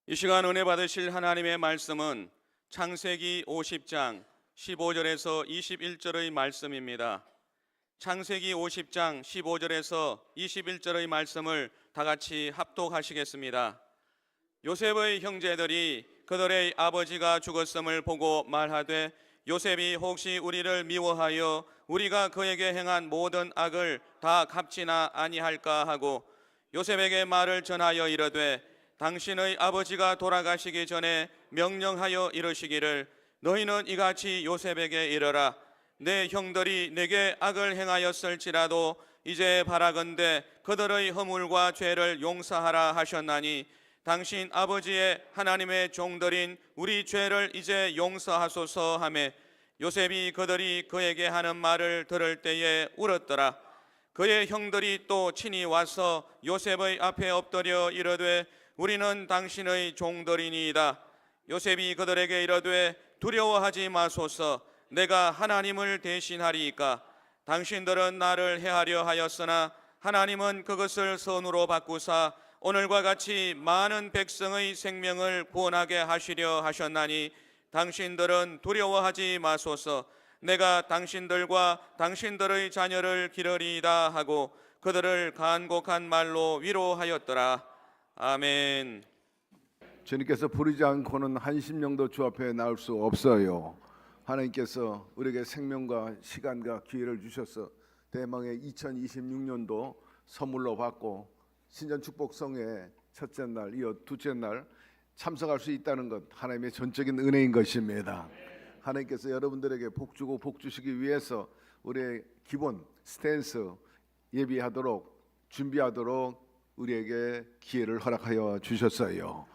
이 시간 은혜 받으실 하나님의 말씀은 창세기 50장 15절에서 21절의 말씀입니다. 창세기 50장 15절에서 21절의 말씀을 다 같이 합독하시겠습니다. 요셉의 형제들이 그들의 아버지가 죽었음을 보고 말하되 요셉이 혹시 우리를 미워하여 우리가 그에게 행한 모든 악을 다 갚지나 아니할까 하고 요셉에게 말을 전하여 이르되 당신의 아버지가 돌아가시기 전에 명령하여 이르시기를 너희는 이같이 요셉에게 이르라. 내 형들이 내게 악을 행하였을지라도 이제 바라건대 그들의 허물과 죄를 용서하라 하셨나니 당신 아버지의 하나님의 종들인 우리 죄를 이제 용서하소서 하며 요셉이 그들이 그에게 하는 말을 들을 때에 울었더라. 그의 형들이 또 친히 와서 요셉의 앞에 엎드려 이르되 우리는 당신의 종들이니이다. 요셉이 그들에게 이르되 두려워하지 마소서. 내가 하나님을 대신하리이까. 당신들은 나를 해하려 하였으나 하나님은 그것을 선으로 바꾸사 오늘과 같이 많은 백성의 생명을 구원하게 하시려 하셨나니 당신들은 두려워하지 마소서. 내가 당신들과 당신들의 자녀를 기르리이다 하고 그들을 간곡한 말로 위로하였더라. 아멘. 주님께서 부르지 않고는 한심령도 주 앞에 나올 수 없어요. 하나님께서 우리에게 생명과 시간과 기회를 주셔서 대망의 2026년도 선물로 받고 신전축복성회 첫째 날 이어 둘째 날 참석할 수 있다는 것 하나님의 전적인 은혜인 것입니다. 하나님께서 여러분들에게 복 주고 복 주시기 위해서 우리의 기본 스탠스 예비하도록 준비하도록 우리에게 기회를 허락하여 주셨어요.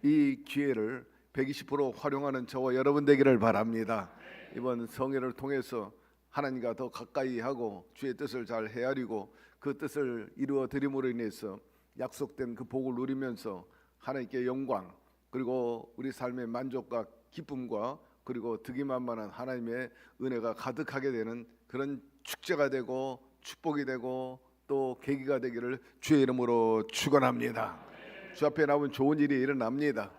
이 기회를 120% 활용하는 저와 여러분 되기를 바랍니다. 이번 성회를 통해서 하나님과 더 가까이 하고 주의 뜻을 잘 헤아리고 그 뜻을 이루어 드림으로 인해서 약속된 그 복을 누리면서 하나님께 영광 그리고 우리 삶의 만족과 기쁨과 그리고 득이만만한 하나님의 은혜가 가득하게 되는 그런 축제가 되고 축복이 되고 또 계기가 되기를 주의 이름으로 축원합니다. 주 앞에 나오면 좋은 일이 일어납니다.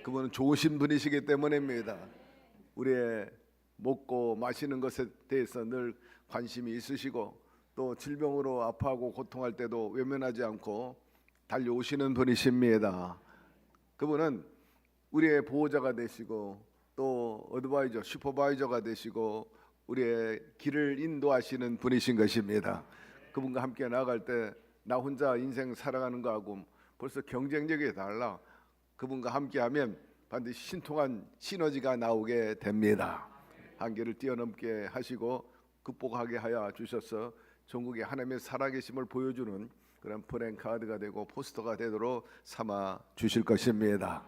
그분은 좋으신 분이시기 때문입니다. 우리의 먹고 마시는 것에 대해서 늘 관심이 있으시고 또 질병으로 아파하고 고통할 때도 외면하지 않고 달려오시는 분이십니다. 그분은 우리의 보호자가 되시고 또 어드바이저, 슈퍼바이저가 되시고 우리의 길을 인도하시는 분이신 것입니다. 그분과 함께 나아갈 때 나 혼자 인생 살아가는 거하고 벌써 경쟁력이 달라. 그분과 함께하면 반드시 신통한 시너지가 나오게 됩니다. 한계를 뛰어넘게 하시고 극복하게 하여 주셔서 전국에 하나님의 살아계심을 보여주는 그런 프랭카드가 되고 포스터가 되도록 삼아 주실 것입니다.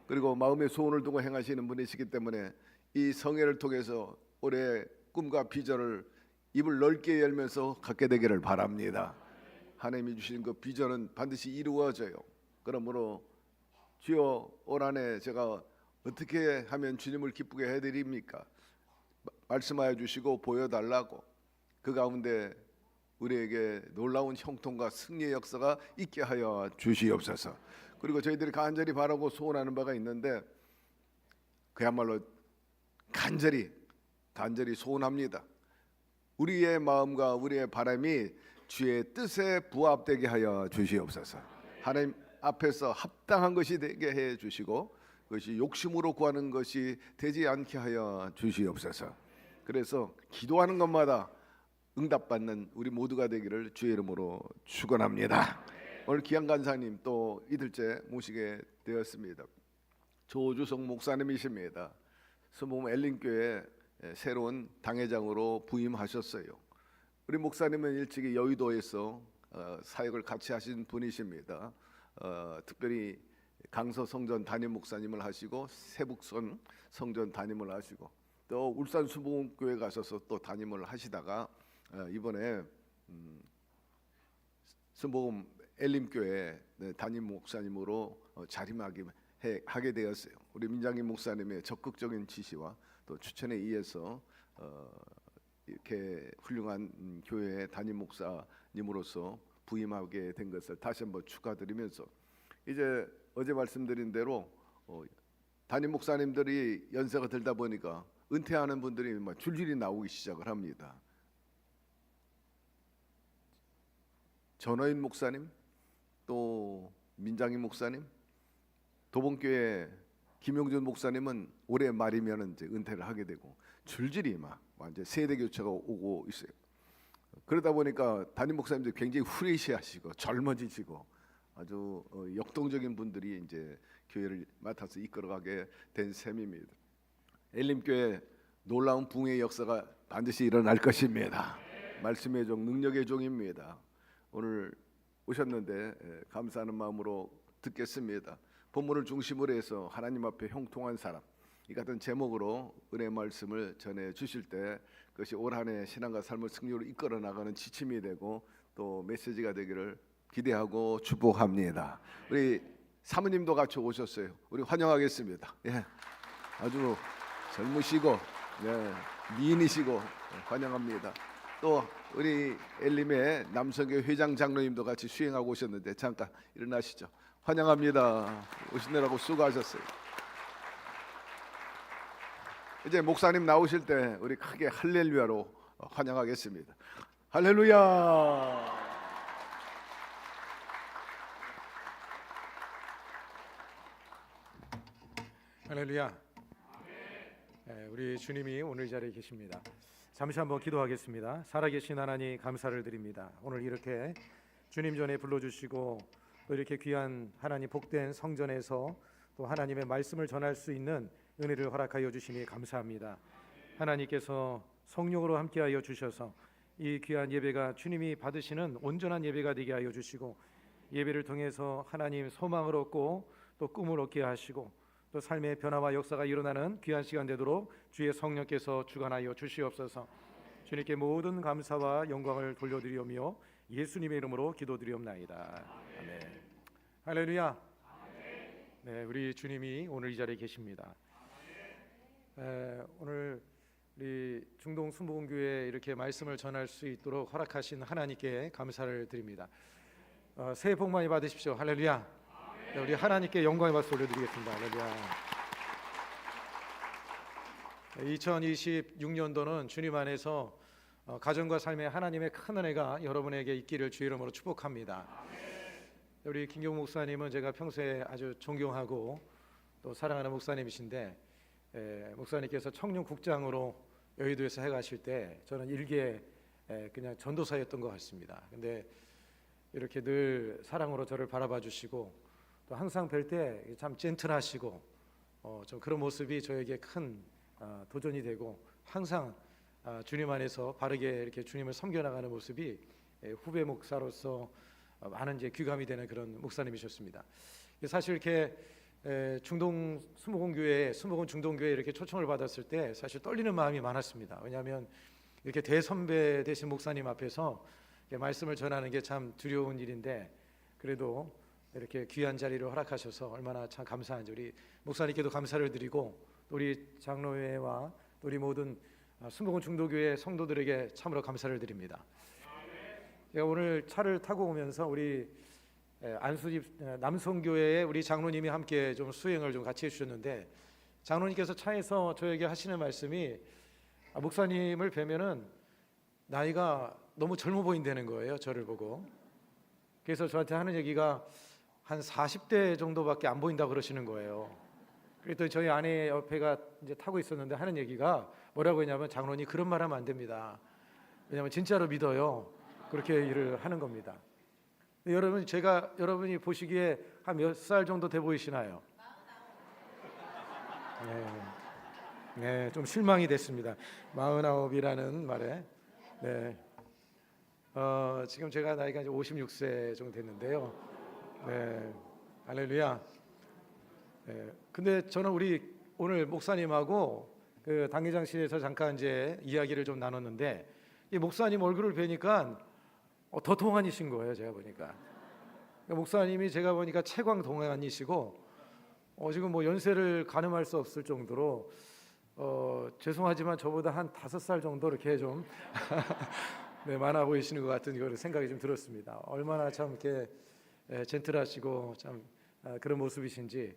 그리고 마음의 소원을 두고 행하시는 분이시기 때문에 이 성회를 통해서 올해 꿈과 비전을 입을 넓게 열면서 갖게 되기를 바랍니다. 하나님이 주신 그 비전은 반드시 이루어져요. 그러므로 주여 올 한해 제가 어떻게 하면 주님을 기쁘게 해드립니까? 말씀하여 주시고 보여달라고 그 가운데 우리에게 놀라운 형통과 승리의 역사가 있게 하여 주시옵소서. 그리고 저희들이 간절히 바라고 소원하는 바가 있는데 그야말로 간절히 소원합니다. 우리의 마음과 우리의 바람이 주의 뜻에 부합되게 하여 주시옵소서. 하나님 앞에서 합당한 것이 되게 해 주시고 그것이 욕심으로 구하는 것이 되지 않게 하여 주시옵소서. 그래서 기도하는 것마다 응답받는 우리 모두가 되기를 주의 이름으로 축원합니다. 오늘 귀한 간사님 또 이틀째 모시게 되었습니다. 조주성 목사님이십니다. 서모금 엘린교회 새로운 당회장으로 부임하셨어요. 우리 목사님은 일찍이 여의도에서 사역을 같이 하신 분이십니다. 특별히 강서 성전 담임 목사님을 하시고 세북선 성전 담임을 하시고 또 울산 수복음교회 가셔서 또 담임을 하시다가 이번에 수복음 엘림교회 담임 목사님으로 자림하게 되었어요. 우리 민장기 목사님의 적극적인 지시와 또 추천에 의해서 이렇게 훌륭한 교회의 담임 목사님으로서 부임하게 된 것을 다시 한번 축하드리면서 이제 어제 말씀드린 대로 담임 목사님들이 연세가 들다 보니까 은퇴하는 분들이 막 줄줄이 나오기 시작을 합니다. 전호인 목사님, 또 민장희 목사님, 도봉교회 김용준 목사님은 올해 말이면 이제 은퇴를 하게 되고 줄줄이 막 완전 세대 교체가 오고 있어요. 그러다 보니까 담임 목사님들 굉장히 후레시하시고 젊어지시고 아주 역동적인 분들이 이제 교회를 맡아서 이끌어가게 된 셈입니다. 엘림교회 놀라운 붕의 역사가 반드시 일어날 것입니다. 말씀의 종, 능력의 종입니다. 오늘 오셨는데 감사하는 마음으로 듣겠습니다. 본문을 중심으로 해서 하나님 앞에 형통한 사람, 이 같은 제목으로 은혜 말씀을 전해 주실 때 그것이 올 한 해 신앙과 삶을 승리로 이끌어 나가는 지침이 되고 또 메시지가 되기를 기대하고 축복합니다. 우리 사모님도 같이 오셨어요. 우리 환영하겠습니다. 예, 아주 젊으시고 미인이시고 환영합니다. 또 우리 엘림의 남성교 회장 장로님도 같이 수행하고 오셨는데 잠깐 일어나시죠. 환영합니다. 오시느라고 수고하셨어요. 이제 목사님 나오실 때 우리 크게 할렐루야로 환영하겠습니다. 할렐루야. 할렐루야. 우리 주님이 오늘 이 자리에 계십니다. 잠시 한번 기도하겠습니다. 살아계신 하나님 감사를 드립니다. 오늘 이렇게 주님 전에 불러주시고 또 이렇게 귀한 하나님 복된 성전에서 또 하나님의 말씀을 전할 수 있는 은혜를 허락하여 주시니 감사합니다. 하나님께서 성령으로 함께하여 주셔서 이 귀한 예배가 주님이 받으시는 온전한 예배가 되게 하여 주시고 예배를 통해서 하나님 소망을 얻고 또 꿈을 얻게 하시고 또 삶의 변화와 역사가 일어나는 귀한 시간 되도록 주의 성령께서 주관하여 주시옵소서. 주님께 모든 감사와 영광을 돌려드리오며 예수님의 이름으로 기도드리옵나이다. 아멘. 할렐루야. 네, 우리 주님이 오늘 이 자리에 계십니다. 오늘 우리 중동 순복음교회에 이렇게 말씀을 전할 수 있도록 허락하신 하나님께 감사를 드립니다. 새해 복 많이 받으십시오. 할렐루야. 네, 우리 하나님께 영광의 박수 올려드리겠습니다. 할렐루야. 2026년도는 주님 안에서 가정과 삶의 하나님의 큰 은혜가 여러분에게 있기를 주의 이름으로 축복합니다. 우리 김경 목사님은 제가 평소에 아주 존경하고 또 사랑하는 목사님이신데 목사님께서 청년국장으로 여의도에서 해가실 때 저는 일개 그냥 전도사였던 것 같습니다. 근데 이렇게 늘 사랑으로 저를 바라봐 주시고 또 항상 뵐 때 참 젠틀하시고 좀 그런 모습이 저에게 큰 도전이 되고 항상 주님 안에서 바르게 이렇게 주님을 섬겨나가는 모습이 후배 목사로서 많은 이제 귀감이 되는 그런 목사님이셨습니다. 사실 이렇게 중동 순복음교회, 순복음 중동교회 이렇게 초청을 받았을 때 사실 떨리는 마음이 많았습니다. 왜냐하면 이렇게 대선배 되신 목사님 앞에서 말씀을 전하는 게 참 두려운 일인데 그래도 이렇게 귀한 자리를 허락하셔서 얼마나 참 감사한지 우리 목사님께도 감사를 드리고 우리 장로회와 우리 모든 순복음 중도교회 성도들에게 참으로 감사를 드립니다. 제가 오늘 차를 타고 오면서 우리 안수집 남성교회에 우리 장로님이 함께 좀 수행을 좀 같이 해주셨는데 장로님께서 차에서 저에게 하시는 말씀이 목사님을 뵈면은 나이가 너무 젊어 보인다는 거예요. 저를 보고. 그래서 저한테 하는 얘기가 한 40대 정도밖에 안 보인다 그러시는 거예요. 그랬더니 저희 아내 옆에가 이제 타고 있었는데 하는 얘기가 뭐라고 했냐면 장로님 그런 말 하면 안 됩니다. 왜냐하면 진짜로 믿어요. 그렇게 일을 하는 겁니다. 여러분 제가 여러분이 보시기에 한 몇 살 정도 돼 보이시나요? 네, 좀 실망이 됐습니다. 49이라는 말에. 네. 지금 제가 나이가 이제 56세 정도 됐는데요. 네. 할렐루야. 네. 근데 저는 우리 오늘 목사님하고 그 당회장실에서 잠깐 이제 이야기를 좀 나눴는데 이 목사님 얼굴을 뵈니까 더 동안이신 거예요. 제가 보니까 목사님이 제가 보니까 채광 동안이시고 지금 뭐 연세를 가늠할 수 없을 정도로 죄송하지만 저보다 한 5살 정도 이렇게 좀 네, 많아 보이시는 것 같은 그런 생각이 좀 들었습니다. 얼마나 참 이렇게 젠틀하시고 참 그런 모습이신지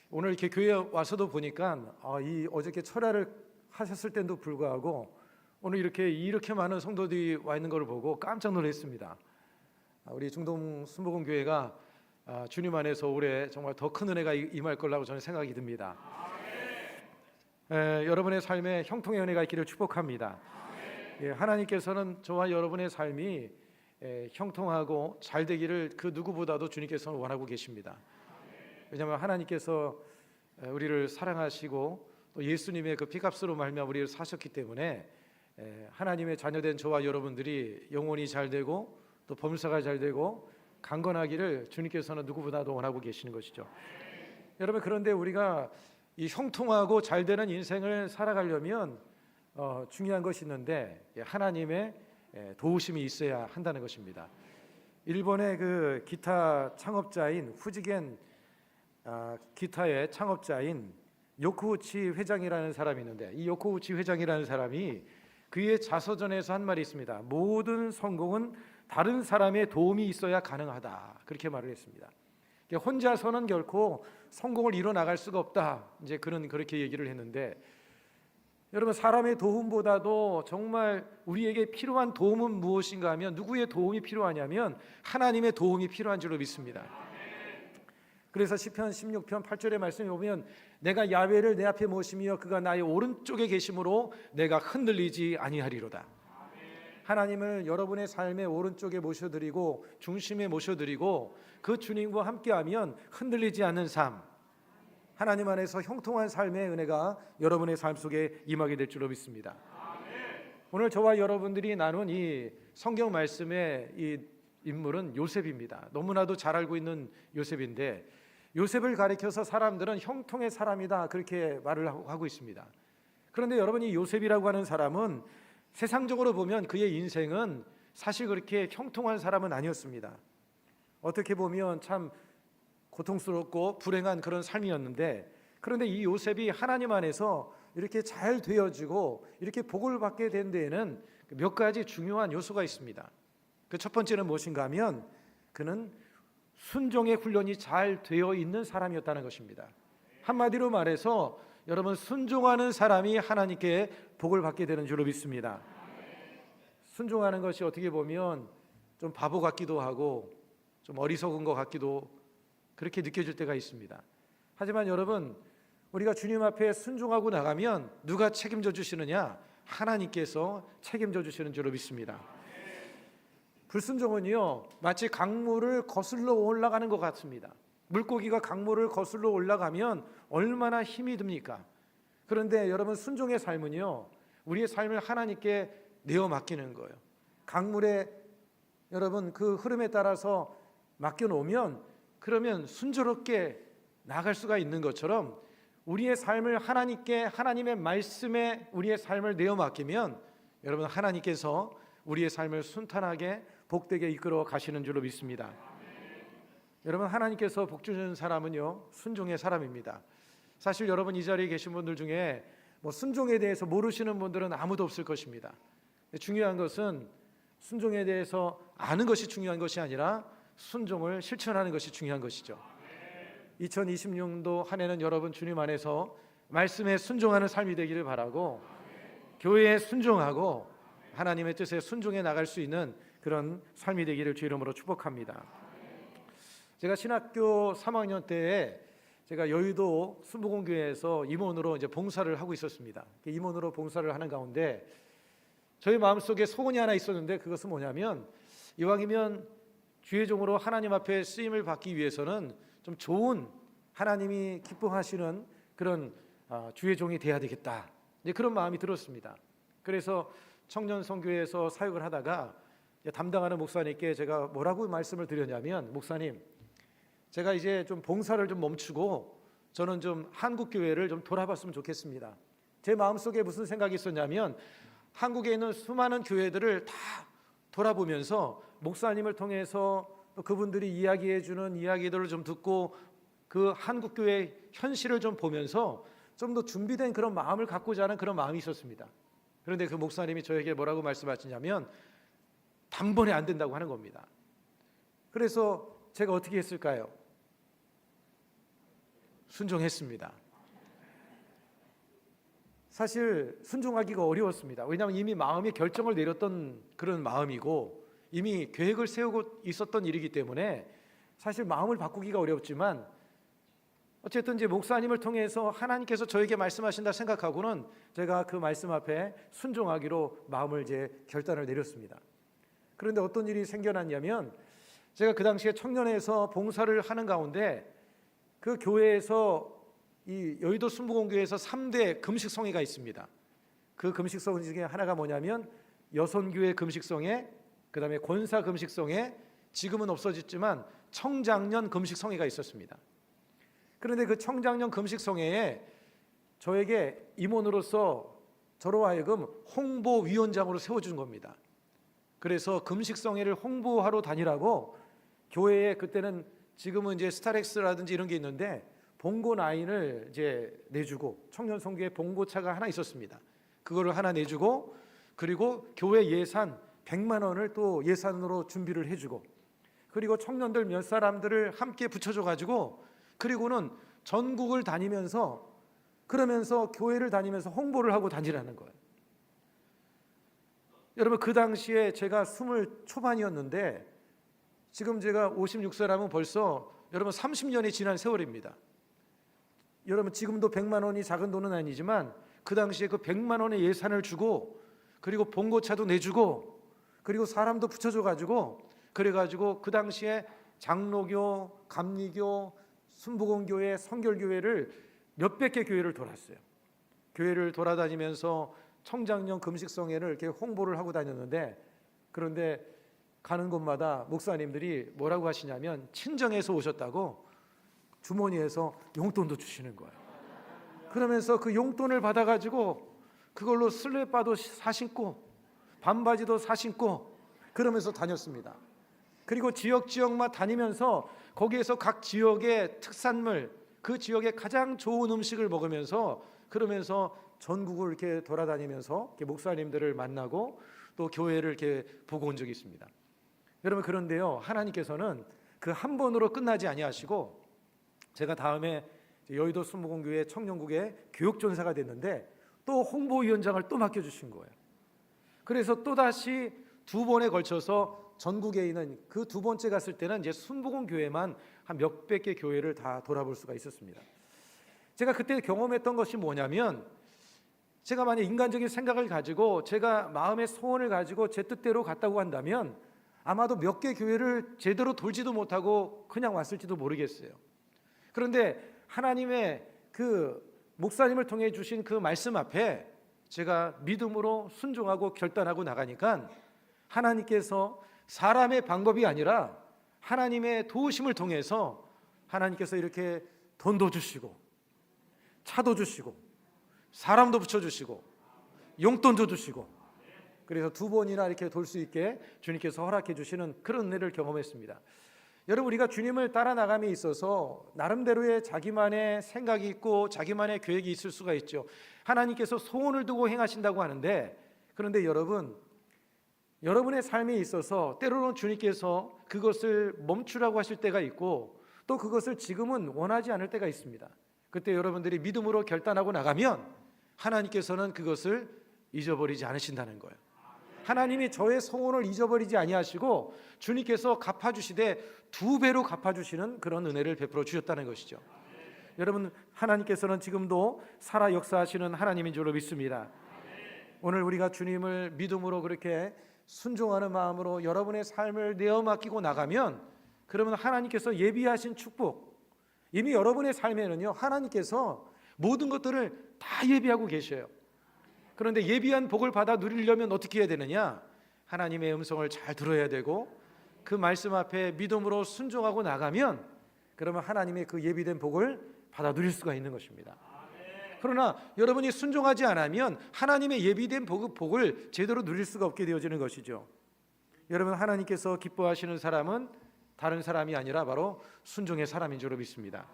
오늘 이렇게 교회 와서도 보니까 이 어저께 철야를 하셨을 때도 불구하고 오늘 이렇게 많은 성도들이 와 있는 것을 보고 깜짝 놀랐습니다. 우리 중동 순복음교회가 주님 안에서 올해 정말 더 큰 은혜가 임할 거라고 저는 생각이 듭니다. 여러분의 삶에 형통의 은혜가 있기를 축복합니다. 하나님께서는 저와 여러분의 삶이 형통하고 잘 되기를 그 누구보다도 주님께서는 원하고 계십니다. 왜냐하면 하나님께서 우리를 사랑하시고 또 예수님의 그 피값으로 말미암아 우리를 사셨기 때문에 하나님의 자녀된 저와 여러분들이 영혼이 잘 되고 또 범사가 잘 되고 강건하기를 주님께서는 누구보다도 원하고 계시는 것이죠. 여러분, 그런데 우리가 이 형통하고 잘 되는 인생을 살아가려면 중요한 것이 있는데 하나님의 도우심이 있어야 한다는 것입니다. 일본의 그 기타 창업자인 후지겐 기타의 창업자인 요코우치 회장이라는 사람이 있는데 이 요코우치 회장이라는 사람이 그의 자서전에서 한 말이 있습니다. 모든 성공은 다른 사람의 도움이 있어야 가능하다, 그렇게 말을 했습니다. 혼자서는 결코 성공을 이뤄 나갈 수가 없다, 이제 그는 그렇게 얘기를 했는데, 여러분, 사람의 도움보다도 정말 우리에게 필요한 도움은 무엇인가 하면, 누구의 도움이 필요하냐면 하나님의 도움이 필요한 줄로 믿습니다. 그래서 시편 16편 8절의 말씀에 보면 내가 야훼를 내 앞에 모시며 그가 나의 오른쪽에 계심으로 내가 흔들리지 아니하리로다. 하나님을 여러분의 삶의 오른쪽에 모셔드리고 중심에 모셔드리고 그 주님과 함께하면 흔들리지 않는 삶, 하나님 안에서 형통한 삶의 은혜가 여러분의 삶 속에 임하게 될 줄로 믿습니다. 오늘 저와 여러분들이 나눈 이 성경 말씀의 이 인물은 요셉입니다. 너무나도 잘 알고 있는 요셉인데, 요셉을 가리켜서 사람들은 형통의 사람이다, 그렇게 말을 하고 있습니다. 그런데 여러분이 요셉이라고 하는 사람은 세상적으로 보면 그의 인생은 사실 그렇게 형통한 사람은 아니었습니다. 어떻게 보면 참 고통스럽고 불행한 그런 삶이었는데, 그런데 이 요셉이 하나님 안에서 이렇게 잘 되어지고 이렇게 복을 받게 된 데에는 몇 가지 중요한 요소가 있습니다. 그 첫 번째는 무엇인가 하면 그는 순종의 훈련이 잘 되어 있는 사람이었다는 것입니다. 한마디로 말해서 여러분, 순종하는 사람이 하나님께 복을 받게 되는 줄로 믿습니다. 순종하는 것이 어떻게 보면 좀 바보 같기도 하고 좀 어리석은 것 같기도 그렇게 느껴질 때가 있습니다. 하지만 여러분, 우리가 주님 앞에 순종하고 나가면 누가 책임져 주시느냐? 하나님께서 책임져 주시는 줄로 믿습니다. 불순종은요, 마치 강물을 거슬러 올라가는 것 같습니다. 물고기가 강물을 거슬러 올라가면 얼마나 힘이 듭니까? 그런데 여러분, 순종의 삶은요, 우리의 삶을 하나님께 내어 맡기는 거예요. 강물에 여러분 그 흐름에 따라서 맡겨 놓으면 그러면 순조롭게 나갈 수가 있는 것처럼 우리의 삶을 하나님께, 하나님의 말씀에 우리의 삶을 내어 맡기면 여러분, 하나님께서 우리의 삶을 순탄하게 복되게 이끌어 가시는 줄로 믿습니다. 여러분, 하나님께서 복 주는 사람은요, 순종의 사람입니다. 사실 여러분, 이 자리에 계신 분들 중에 순종에 대해서 모르시는 분들은 아무도 없을 것입니다. 중요한 것은 순종에 대해서 아는 것이 중요한 것이 아니라 순종을 실천하는 것이 중요한 것이죠. 2026년도 한 해는 여러분 주님 안에서 말씀에 순종하는 삶이 되기를 바라고, 교회에 순종하고 하나님의 뜻에 순종해 나갈 수 있는 그런 삶이 되기를 주 이름으로 축복합니다. 제가 신학교 3학년 때에 제가 여의도 순복음교회에서 임원으로 이제 봉사를 하고 있었습니다. 임원으로 봉사를 하는 가운데 저희 마음속에 소원이 하나 있었는데, 그것은 뭐냐면 이왕이면 주의 종으로 하나님 앞에 쓰임을 받기 위해서는 좀 좋은, 하나님이 기뻐하시는 그런 주의 종이 돼야 되겠다, 이제 그런 마음이 들었습니다. 그래서 청년 선교회에서 사역을 하다가 담당하는 목사님께 제가 뭐라고 말씀을 드렸냐면, 목사님, 제가 이제 좀 봉사를 좀 멈추고 저는 좀 한국 교회를 좀 돌아봤으면 좋겠습니다. 제 마음속에 무슨 생각이 있었냐면, 한국에 있는 수많은 교회들을 다 돌아보면서 목사님을 통해서 그분들이 이야기해 주는 이야기들을 좀 듣고 그 한국 교회의 현실을 좀 보면서 좀 더 준비된 그런 마음을 갖고자 하는 그런 마음이 있었습니다. 그런데 그 목사님이 저에게 뭐라고 말씀하시냐면 단번에 안 된다고 하는 겁니다. 그래서 제가 어떻게 했을까요? 순종했습니다. 사실 순종하기가 어려웠습니다. 왜냐하면 이미 마음의 결정을 내렸던 그런 마음이고 이미 계획을 세우고 있었던 일이기 때문에 사실 마음을 바꾸기가 어렵지만 어쨌든 이제 목사님을 통해서 하나님께서 저에게 말씀하신다 생각하고는 제가 그 말씀 앞에 순종하기로 마음을 이제 결단을 내렸습니다. 그런데 어떤 일이 생겨났냐면 제가 그 당시에 청년회에서 봉사를 하는 가운데 그 교회에서 이 여의도 순복음교회에서 3대 금식성회가 있습니다. 그 금식성 중에 하나가 뭐냐면 여선교회 금식성회, 그다음에 권사 금식성회, 지금은 없어졌지만 청장년 금식성회가 있었습니다. 그런데 그 청장년 금식성회에 저에게 임원으로서 저로 하여금 홍보위원장으로 세워준 겁니다. 그래서 금식성회를 홍보하러 다니라고 교회에 그때는 지금은 이제 스타렉스라든지 이런 게 있는데 봉고 9을 이제 내주고 청년 선교회 봉고차가 하나 있었습니다. 그거를 하나 내주고 그리고 교회 예산 100만 원을 또 예산으로 준비를 해주고 그리고 청년들 몇 사람들을 함께 붙여줘 가지고 그리고는 전국을 다니면서 그러면서 교회를 다니면서 홍보를 하고 다니라는 거예요. 여러분 그 당시에 제가 20 초반이었는데 지금 제가 56세라면 벌써 여러분 30년이 지난 세월입니다. 여러분 지금도 100만 원이 작은 돈은 아니지만 그 당시에 그 100만 원의 예산을 주고 그리고 봉고차도 내주고 그리고 사람도 붙여줘 가지고 그래가지고 그 당시에 장로교, 감리교, 순복음교회, 성결교회를 몇백 개 교회를 돌았어요. 교회를 돌아다니면서 청장년 금식성회를 이렇게 홍보를 하고 다녔는데 그런데 가는 곳마다 목사님들이 뭐라고 하시냐면 친정에서 오셨다고 주머니에서 용돈도 주시는 거예요. 그러면서 그 용돈을 받아가지고 그걸로 슬리퍼도 사신고 반바지도 사신고 그러면서 다녔습니다. 그리고 지역마다 다니면서 거기에서 각 지역의 특산물 그 지역의 가장 좋은 음식을 먹으면서 그러면서 전국을 이렇게 돌아다니면서 이렇게 목사님들을 만나고 또 교회를 이렇게 보고 온 적이 있습니다. 여러분 그런데요 하나님께서는 그 한 번으로 끝나지 아니하시고 제가 다음에 여의도 순복음교회 청년국의 교육전사가 됐는데 또 홍보위원장을 또 맡겨주신 거예요. 그래서 또다시 2번에 걸쳐서 전국에 있는 그 2번째 갔을 때는 이제 순복음교회만 한 몇백 개 교회를 다 돌아볼 수가 있었습니다. 제가 그때 경험했던 것이 뭐냐면 제가 만약 인간적인 생각을 가지고 제가 마음의 소원을 가지고 제 뜻대로 갔다고 한다면 아마도 몇 개 교회를 제대로 돌지도 못하고 그냥 왔을지도 모르겠어요. 그런데 하나님의 그 목사님을 통해 주신 그 말씀 앞에 제가 믿음으로 순종하고 결단하고 나가니까 하나님께서 사람의 방법이 아니라 하나님의 도우심을 통해서 하나님께서 이렇게 돈도 주시고 차도 주시고 사람도 붙여주시고 용돈도 주시고 그래서 2번이나 이렇게 돌 수 있게 주님께서 허락해 주시는 그런 은혜를 경험했습니다. 여러분 우리가 주님을 따라 나감에 있어서 나름대로의 자기만의 생각이 있고 자기만의 계획이 있을 수가 있죠. 하나님께서 소원을 두고 행하신다고 하는데 그런데 여러분의 삶에 있어서 때로는 주님께서 그것을 멈추라고 하실 때가 있고 또 그것을 지금은 원하지 않을 때가 있습니다. 그때 여러분들이 믿음으로 결단하고 나가면 하나님께서는 그것을 잊어버리지 않으신다는 거예요. 하나님이 저의 소원을 잊어버리지 아니하시고 주님께서 갚아주시되 2배로 갚아주시는 그런 은혜를 베풀어 주셨다는 것이죠. 여러분 하나님께서는 지금도 살아 역사하시는 하나님인 줄로 믿습니다. 오늘 우리가 주님을 믿음으로 그렇게 순종하는 마음으로 여러분의 삶을 내어 맡기고 나가면 그러면 하나님께서 예비하신 축복 이미 여러분의 삶에는요 하나님께서 모든 것들을 다 예비하고 계셔요. 그런데 예비한 복을 받아 누리려면 어떻게 해야 되느냐? 하나님의 음성을 잘 들어야 되고 그 말씀 앞에 믿음으로 순종하고 나가면 그러면 하나님의 그 예비된 복을 받아 누릴 수가 있는 것입니다. 그러나 여러분이 순종하지 않으면 하나님의 예비된 복을 제대로 누릴 수가 없게 되어지는 것이죠. 여러분 하나님께서 기뻐하시는 사람은 다른 사람이 아니라 바로 순종의 사람인 줄로 믿습니다.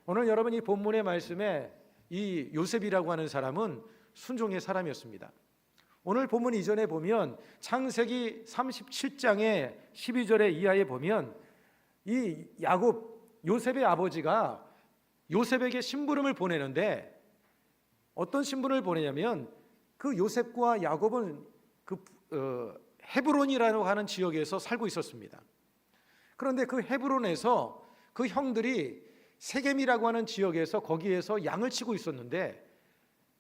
오늘 여러분 이 본문의 말씀에 이 요셉이라고 하는 사람은 순종의 사람이었습니다. 오늘 본문 이전에 보면 창세기 37장의 12절의 이하에 보면 이 야곱 요셉의 아버지가 요셉에게 심부름을 보내는데 어떤 심부름을 보내냐면 그 요셉과 야곱은 헤브론이라고 하는 지역에서 살고 있었습니다. 그런데 그 헤브론에서 그 형들이 세겜이라고 하는 지역에서 거기에서 양을 치고 있었는데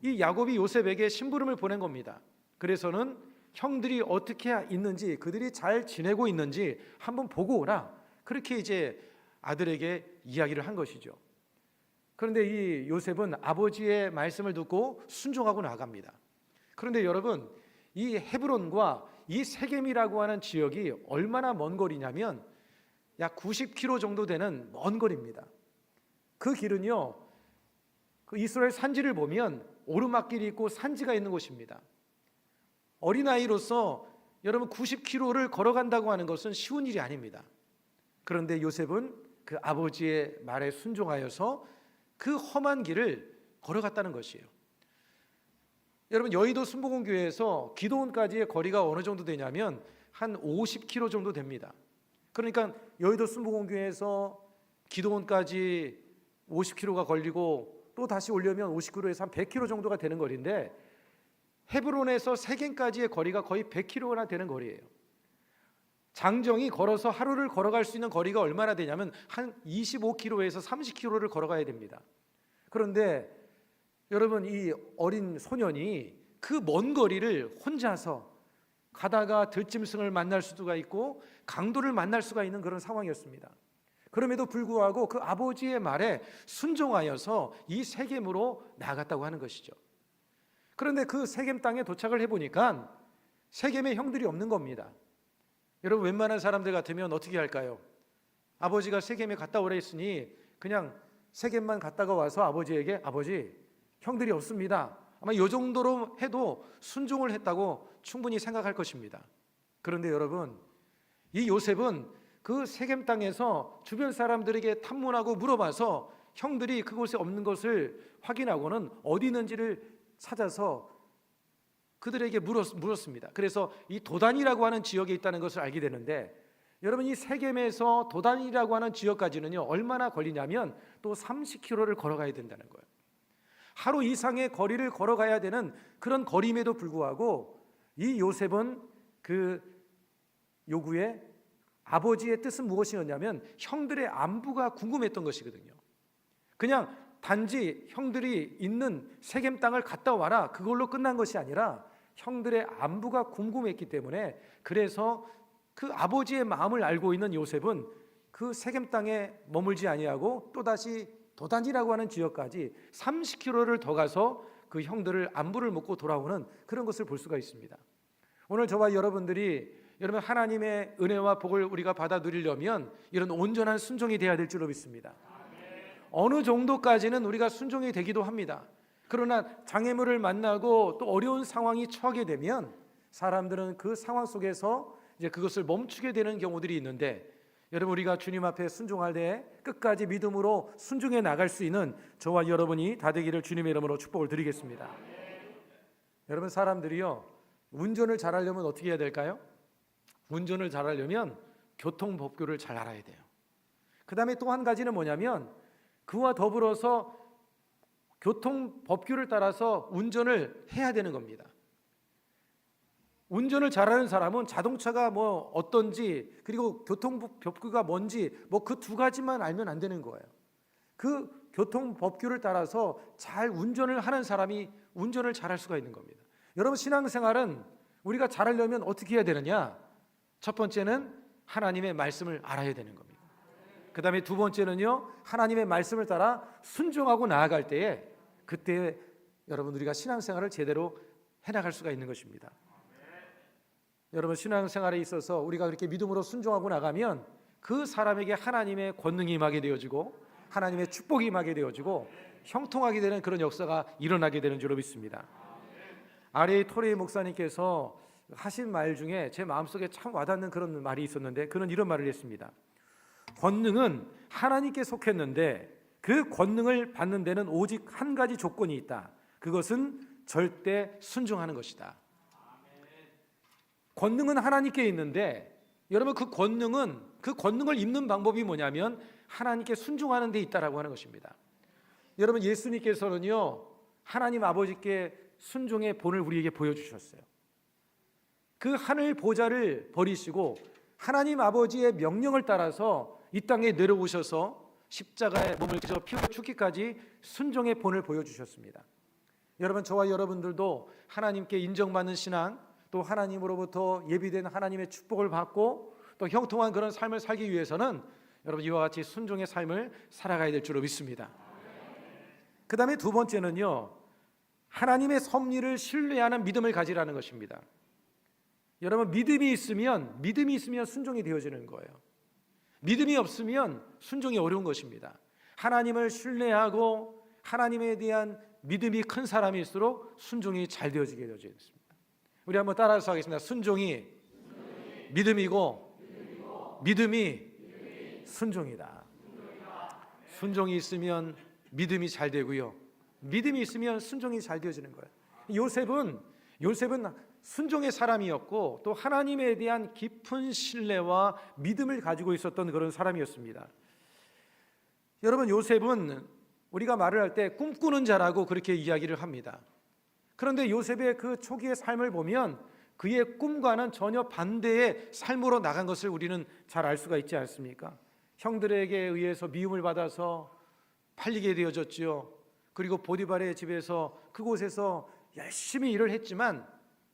이 야곱이 요셉에게 심부름을 보낸 겁니다. 그래서는 형들이 어떻게 있는지, 그들이 잘 지내고 있는지 한번 보고 오라, 그렇게 이제 아들에게 이야기를 한 것이죠. 그런데 이 요셉은 아버지의 말씀을 듣고 순종하고 나갑니다. 그런데 여러분, 이 헤브론과 이 세겜이라고 하는 지역이 얼마나 먼 거리냐면 약 90km 정도 되는 먼 거리입니다. 그 길은요, 그 이스라엘 산지를 보면 오르막길이 있고 산지가 있는 곳입니다. 어린아이로서 여러분 90km를 걸어간다고 하는 것은 쉬운 일이 아닙니다. 그런데 요셉은 그 아버지의 말에 순종하여서 그 험한 길을 걸어갔다는 것이에요. 여러분, 여의도 순복음교회에서 기도원까지의 거리가 어느 정도 되냐면 한 50km 정도 됩니다. 그러니까 여의도 순복음교회에서 기도원까지 50km가 걸리고 또 다시 오려면 50km에서 한 100km 정도가 되는 거리인데 헤브론에서 세겜까지의 거리가 거의 100km나 되는 거리예요. 장정이 걸어서 하루를 걸어갈 수 있는 거리가 얼마나 되냐면 한 25km에서 30km를 걸어가야 됩니다. 그런데 여러분, 이 어린 소년이 그 먼 거리를 혼자서 가다가 들짐승을 만날 수가 있고 강도를 만날 수가 있는 그런 상황이었습니다. 그럼에도 불구하고 그 아버지의 말에 순종하여서 이 세겜으로 나아갔다고 하는 것이죠. 그런데 그 세겜 땅에 도착을 해보니까 세겜에 형들이 없는 겁니다. 여러분, 웬만한 사람들 같으면 어떻게 할까요? 아버지가 세겜에 갔다 오라 했으니 그냥 세겜만 갔다가 와서 아버지에게, 아버지, 형들이 없습니다, 아마 이 정도로 해도 순종을 했다고 충분히 생각할 것입니다. 그런데 여러분, 이 요셉은 그 세겜 땅에서 주변 사람들에게 탐문하고 물어봐서 형들이 그곳에 없는 것을 확인하고는 어디 있는지를 찾아서 그들에게 물었습니다. 그래서 이 도단이라고 하는 지역에 있다는 것을 알게 되는데, 여러분, 이 세겜에서 도단이라고 하는 지역까지는요 얼마나 걸리냐면 또 30km를 걸어가야 된다는 거예요. 하루 이상의 거리를 걸어가야 되는 그런 거리임에도 불구하고 이 요셉은 그 요구에 아버지의 뜻은 무엇이었냐면 형들의 안부가 궁금했던 것이거든요. 그냥 단지 형들이 있는 세겜 땅을 갔다 와라, 그걸로 끝난 것이 아니라 형들의 안부가 궁금했기 때문에, 그래서 그 아버지의 마음을 알고 있는 요셉은 그 세겜 땅에 머물지 아니하고 또다시 도단이라고 하는 지역까지 30km를 더 가서 그 형들을 안부를 묻고 돌아오는 그런 것을 볼 수가 있습니다. 오늘 저와 여러분들이 여러분 하나님의 은혜와 복을 우리가 받아 누리려면 이런 온전한 순종이 되어야 될 줄로 믿습니다. 어느 정도까지는 우리가 순종이 되기도 합니다. 그러나 장애물을 만나고 또 어려운 상황이 처하게 되면 사람들은 그 상황 속에서 이제 그것을 멈추게 되는 경우들이 있는데, 여러분, 우리가 주님 앞에 순종할 때 끝까지 믿음으로 순종해 나갈 수 있는 저와 여러분이 다 되기를 주님의 이름으로 축복을 드리겠습니다. 여러분, 사람들이요 운전을 잘하려면 어떻게 해야 될까요? 운전을 잘하려면 교통법규를 잘 알아야 돼요. 그 다음에 또 한 가지는 뭐냐면 그와 더불어서 교통법규를 따라서 운전을 해야 되는 겁니다. 운전을 잘하는 사람은 자동차가 뭐 어떤지, 그리고 교통법규가 뭔지 뭐 그 두 가지만 알면 안 되는 거예요. 그 교통법규를 따라서 잘 운전을 하는 사람이 운전을 잘할 수가 있는 겁니다. 여러분, 신앙생활은 우리가 잘하려면 어떻게 해야 되느냐? 첫 번째는 하나님의 말씀을 알아야 되는 겁니다. 그 다음에 두 번째는요, 하나님의 말씀을 따라 순종하고 나아갈 때에 그때 여러분 우리가 신앙생활을 제대로 해나갈 수가 있는 것입니다. 여러분, 신앙생활에 있어서 우리가 그렇게 믿음으로 순종하고 나가면 그 사람에게 하나님의 권능이 임하게 되어지고 하나님의 축복이 임하게 되어지고 형통하게 되는 그런 역사가 일어나게 되는 줄로 믿습니다. RA 토레이 목사님께서 하신 말 중에 제 마음속에 참 와닿는 그런 말이 있었는데, 그는 이런 말을 했습니다. 권능은 하나님께 속했는데 그 권능을 받는 데는 오직 한 가지 조건이 있다. 그것은 절대 순종하는 것이다. 권능은 하나님께 있는데 여러분, 그 권능을 입는 방법이 뭐냐면 하나님께 순종하는 데 있다라고 하는 것입니다. 여러분, 예수님께서는요 하나님 아버지께 순종의 본을 우리에게 보여주셨어요. 그 하늘 보좌를 버리시고 하나님 아버지의 명령을 따라서 이 땅에 내려오셔서 십자가에 몸을 그저 피고 죽기까지 순종의 본을 보여주셨습니다. 여러분, 저와 여러분들도 하나님께 인정받는 신앙, 또 하나님으로부터 예비된 하나님의 축복을 받고 또 형통한 그런 삶을 살기 위해서는 여러분 이와 같이 순종의 삶을 살아가야 될 줄로 믿습니다. 그 다음에 두 번째는요, 하나님의 섭리를 신뢰하는 믿음을 가지라는 것입니다. 여러분, 믿음이 있으면 순종이 되어지는 거예요. 믿음이 없으면 순종이 어려운 것입니다. 하나님을 신뢰하고 하나님에 대한 믿음이 큰 사람일수록 순종이 잘 되어지게 되어져 있습니다. 우리 한번 따라서 하겠습니다. 순종이 믿음이고 믿음이 순종이다. 순종이 있으면 믿음이 잘 되고요, 믿음이 있으면 순종이 잘 되어지는 거예요. 요셉은 순종의 사람이었고 또 하나님에 대한 깊은 신뢰와 믿음을 가지고 있었던 그런 사람이었습니다. 여러분, 요셉은 우리가 말을 할 때 꿈꾸는 자라고 그렇게 이야기를 합니다. 그런데 요셉의 그 초기의 삶을 보면 그의 꿈과는 전혀 반대의 삶으로 나간 것을 우리는 잘 알 수가 있지 않습니까? 형들에게 의해서 미움을 받아서 팔리게 되어졌지요. 그리고 보디발의 집에서 그곳에서 열심히 일을 했지만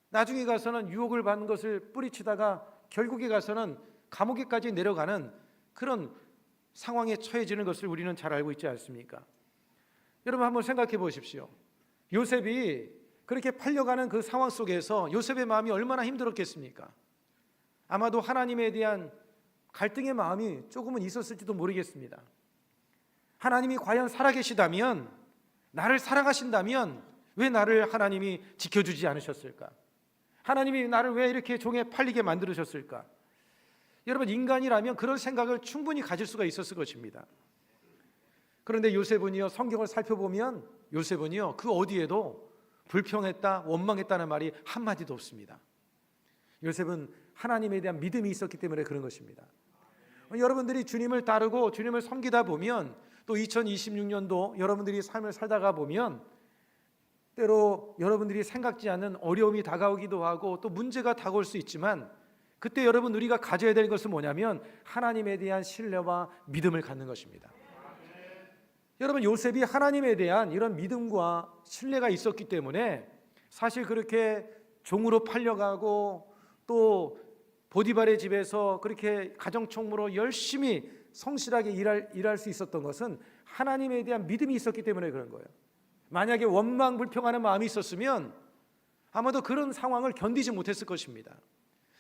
나중에 가서는 유혹을 받는 것을 뿌리치다가 결국에 가서는 감옥에까지 내려가는 그런 상황에 처해지는 것을 우리는 잘 알고 있지 않습니까? 여러분, 한번 생각해 보십시오. 요셉이 그렇게 팔려가는 그 상황 속에서 요셉의 마음이 얼마나 힘들었겠습니까? 아마도 하나님에 대한 갈등의 마음이 조금은 있었을지도 모르겠습니다. 하나님이 과연 살아계시다면, 나를 사랑하신다면 왜 나를 하나님이 지켜주지 않으셨을까? 하나님이 나를 왜 이렇게 종에 팔리게 만들으셨을까? 여러분, 인간이라면 그런 생각을 충분히 가질 수가 있었을 것입니다. 그런데 요셉은요, 성경을 살펴보면 요셉은요 그 어디에도 불평했다, 원망했다는 말이 한마디도 없습니다. 요셉은 하나님에 대한 믿음이 있었기 때문에 그런 것입니다. 여러분들이 주님을 따르고 주님을 섬기다 보면, 또 2026년도 여러분들이 삶을 살다가 보면 때로 여러분들이 생각지 않는 어려움이 다가오기도 하고 또 문제가 다가올 수 있지만, 그때 여러분 우리가 가져야 될 것은 뭐냐면 하나님에 대한 신뢰와 믿음을 갖는 것입니다. 여러분, 요셉이 하나님에 대한 이런 믿음과 신뢰가 있었기 때문에 사실 그렇게 종으로 팔려가고 또 보디발의 집에서 그렇게 가정총무로 열심히 성실하게 일할 수 있었던 것은 하나님에 대한 믿음이 있었기 때문에 그런 거예요. 만약에 원망불평하는 마음이 있었으면 아마도 그런 상황을 견디지 못했을 것입니다.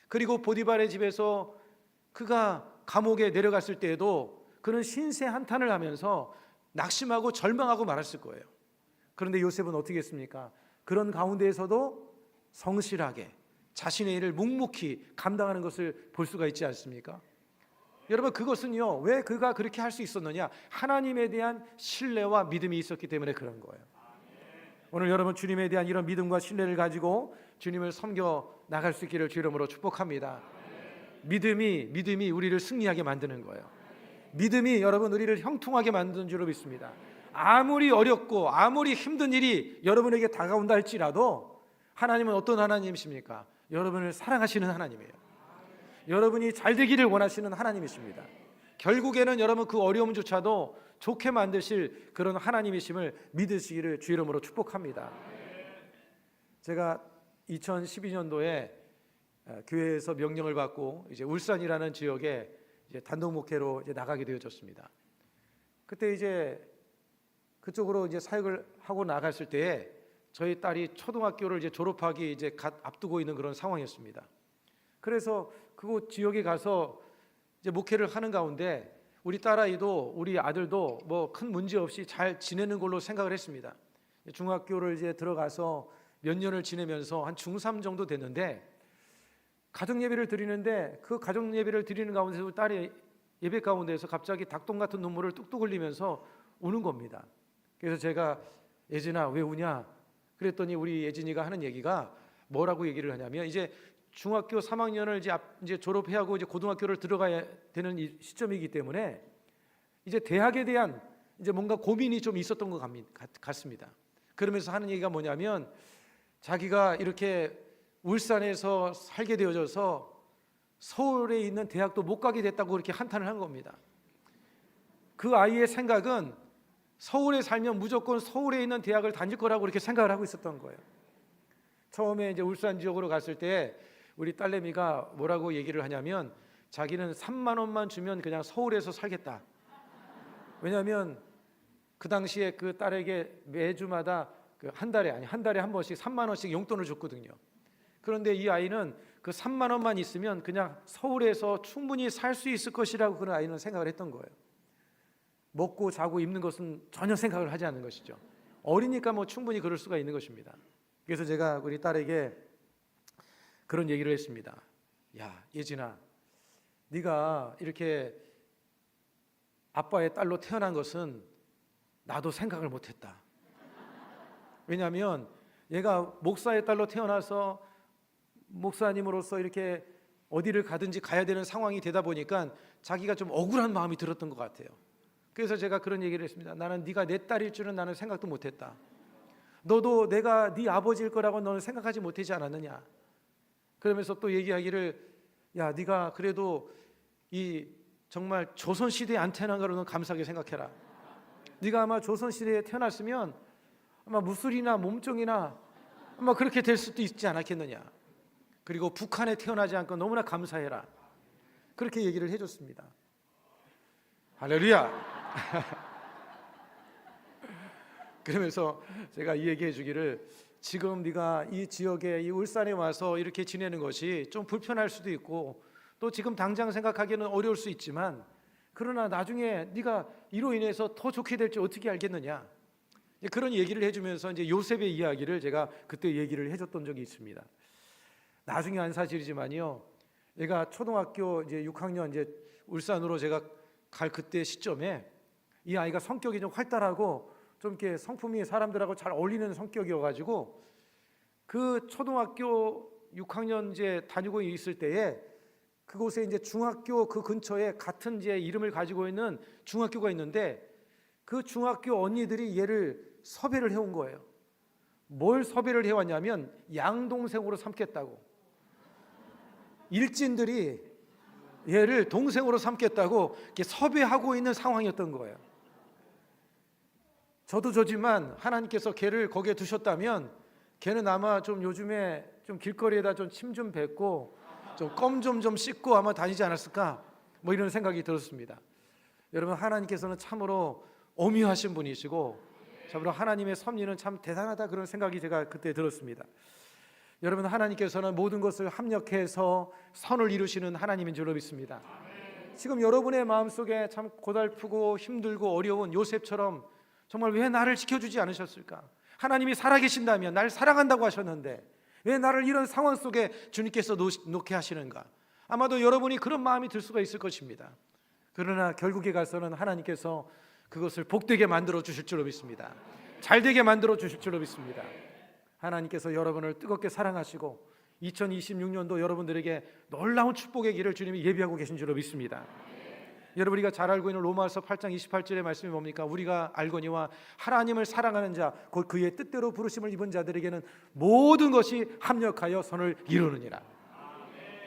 그리고 보디발의 집에서 그가 감옥에 내려갔을 때에도 그는 신세 한탄을 하면서 낙심하고 절망하고 말았을 거예요. 그런데 요셉은 어떻게 했습니까? 그런 가운데에서도 성실하게 자신의 일을 묵묵히 감당하는 것을 볼 수가 있지 않습니까? 여러분, 그것은요, 왜 그가 그렇게 할 수 있었느냐? 하나님에 대한 신뢰와 믿음이 있었기 때문에 그런 거예요. 오늘 여러분, 주님에 대한 이런 믿음과 신뢰를 가지고 주님을 섬겨 나갈 수 있기를 주 이름으로 축복합니다. 믿음이 우리를 승리하게 만드는 거예요. 믿음이 여러분 우리를 형통하게 만드는 줄로 믿습니다. 아무리 어렵고 아무리 힘든 일이 여러분에게 다가온다 할지라도 하나님은 어떤 하나님이십니까? 여러분을 사랑하시는 하나님이에요. 여러분이 잘 되기를 원하시는 하나님이십니다. 결국에는 여러분 그 어려움조차도 좋게 만드실 그런 하나님이심을 믿으시기를 주 이름으로 축복합니다. 제가 2012년도에 교회에서 명령을 받고 이제 울산이라는 지역에 이제 단독 목회로 이제 나가게 되어졌습니다. 그때 이제 그쪽으로 이제 사역을 하고 나갔을 때에 저희 딸이 초등학교를 이제 졸업하기 이제 갓 앞두고 있는 그런 상황이었습니다. 그래서 그곳 지역에 가서 이제 목회를 하는 가운데 우리 딸아이도 우리 아들도 뭐 큰 문제 없이 잘 지내는 걸로 생각을 했습니다. 중학교를 이제 들어가서 몇 년을 지내면서 한 중3 정도 됐는데 가정 예배를 드리는데 그 가정 예배를 드리는 가운데서 딸이 예배 가운데에서 갑자기 닭똥 같은 눈물을 뚝뚝 흘리면서 우는 겁니다. 그래서 제가 예진아 왜 우냐? 그랬더니 우리 예진이가 하는 얘기가 뭐라고 얘기를 하냐면 이제 중학교 3학년을 이제 졸업해하고 이제 고등학교를 들어가야 되는 이 시점이기 때문에 이제 대학에 대한 이제 뭔가 고민이 좀 있었던 것 같습니다. 그러면서 하는 얘기가 뭐냐면 자기가 이렇게 울산에서 살게 되어져서 서울에 있는 대학도 못 가게 됐다고 그렇게 한탄을 한 겁니다. 그 아이의 생각은 서울에 살면 무조건 서울에 있는 대학을 다닐 거라고 그렇게 생각을 하고 있었던 거예요. 처음에 이제 울산 지역으로 갔을 때 우리 딸내미가 뭐라고 얘기를 하냐면 자기는 3만 원만 주면 그냥 서울에서 살겠다. 왜냐하면 그 당시에 그 딸에게 매주마다 한 달에 한 번씩 3만 원씩 용돈을 줬거든요. 그런데 이 아이는 그 3만 원만 있으면 그냥 서울에서 충분히 살 수 있을 것이라고 그런 아이는 생각을 했던 거예요. 먹고 자고 입는 것은 전혀 생각을 하지 않는 것이죠. 어리니까 뭐 충분히 그럴 수가 있는 것입니다. 그래서 제가 우리 딸에게 그런 얘기를 했습니다. 야, 예진아, 네가 이렇게 아빠의 딸로 태어난 것은 나도 생각을 못했다. 왜냐하면 얘가 목사의 딸로 태어나서 목사님으로서 이렇게 어디를 가든지 가야 되는 상황이 되다 보니까 자기가 좀 억울한 마음이 들었던 것 같아요. 그래서 제가 그런 얘기를 했습니다. 나는 네가 내 딸일 줄은 나는 생각도 못했다. 너도 내가 네 아버지일 거라고 너는 생각하지 못하지 않았느냐. 그러면서 또 얘기하기를 야, 네가 그래도 이 정말 조선시대에 안 태어난 거로는 감사하게 생각해라. 네가 아마 조선시대에 태어났으면 아마 무술이나 몸종이나 아마 그렇게 될 수도 있지 않았겠느냐. 그리고 북한에 태어나지 않고 너무나 감사해라. 그렇게 얘기를 해줬습니다. 할렐루야. 그러면서 제가 이 얘기해 주기를 지금 네가 이 지역에 이 울산에 와서 이렇게 지내는 것이 좀 불편할 수도 있고 또 지금 당장 생각하기에는 어려울 수 있지만 그러나 나중에 네가 이로 인해서 더 좋게 될지 어떻게 알겠느냐. 그런 얘기를 해주면서 이제 요셉의 이야기를 제가 그때 얘기를 해줬던 적이 있습니다. 나중에 한 사실이지만요. 얘가 초등학교 이제 6학년 이제 울산으로 제가 갈 그때 시점에 이 아이가 성격이 좀 활달하고 좀 이렇게 성품이 사람들하고 잘 어울리는 성격이어가지고 그 초등학교 6학년 이제 다니고 있을 때에 그곳에 이제 중학교 그 근처에 같은 이제 이름을 가지고 있는 중학교가 있는데 그 중학교 언니들이 얘를 섭외를 해온 거예요. 뭘 섭외를 해왔냐면 양동생으로 삼겠다고. 일진들이 얘를 동생으로 삼겠다고 이렇게 섭외하고 있는 상황이었던 거예요. 저도 저지만 하나님께서 걔를 거기에 두셨다면 걔는 아마 좀 요즘에 좀 길거리에다 좀 침 좀 뱉고 좀 껌 좀 씻고 아마 다니지 않았을까 뭐 이런 생각이 들었습니다. 여러분 하나님께서는 참으로 오묘하신 분이시고 참으로 하나님의 섭리는 참 대단하다 그런 생각이 제가 그때 들었습니다. 여러분 하나님께서는 모든 것을 합력해서 선을 이루시는 하나님인 줄로 믿습니다. 지금 여러분의 마음속에 참 고달프고 힘들고 어려운 요셉처럼 정말 왜 나를 지켜주지 않으셨을까? 하나님이 살아계신다면 날 사랑한다고 하셨는데 왜 나를 이런 상황 속에 주님께서 놓게 하시는가? 아마도 여러분이 그런 마음이 들 수가 있을 것입니다. 그러나 결국에 가서는 하나님께서 그것을 복되게 만들어 주실 줄로 믿습니다. 잘되게 만들어 주실 줄로 믿습니다. 하나님께서 여러분을 뜨겁게 사랑하시고 2026년도 여러분들에게 놀라운 축복의 길을 주님이 예비하고 계신 줄로 믿습니다. 여러분 우리가 잘 알고 있는 로마서 8장 28절의 말씀이 뭡니까? 우리가 알거니와 하나님을 사랑하는 자 곧 그의 뜻대로 부르심을 입은 자들에게는 모든 것이 합력하여 선을 이루느니라.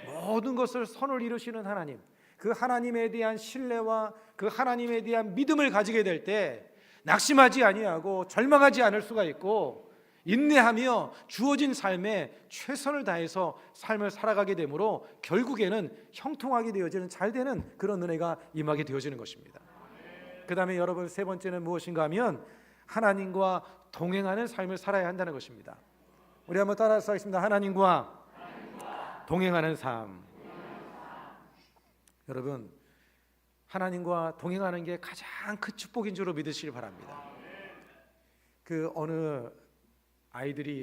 모든 것을 선을 이루시는 하나님, 그 하나님에 대한 신뢰와 그 하나님에 대한 믿음을 가지게 될 때 낙심하지 아니하고 절망하지 않을 수가 있고 인내하며 주어진 삶에 최선을 다해서 삶을 살아가게 되므로 결국에는 형통하게 되어지는 잘되는 그런 은혜가 임하게 되어지는 것입니다. 그 다음에 여러분 세 번째는 무엇인가 하면 하나님과 동행하는 삶을 살아야 한다는 것입니다. 우리 한번 따라서 하겠습니다. 하나님과 동행하는 삶. 여러분 하나님과 동행하는 게 가장 큰 축복인 줄로 믿으시기 바랍니다. 그 어느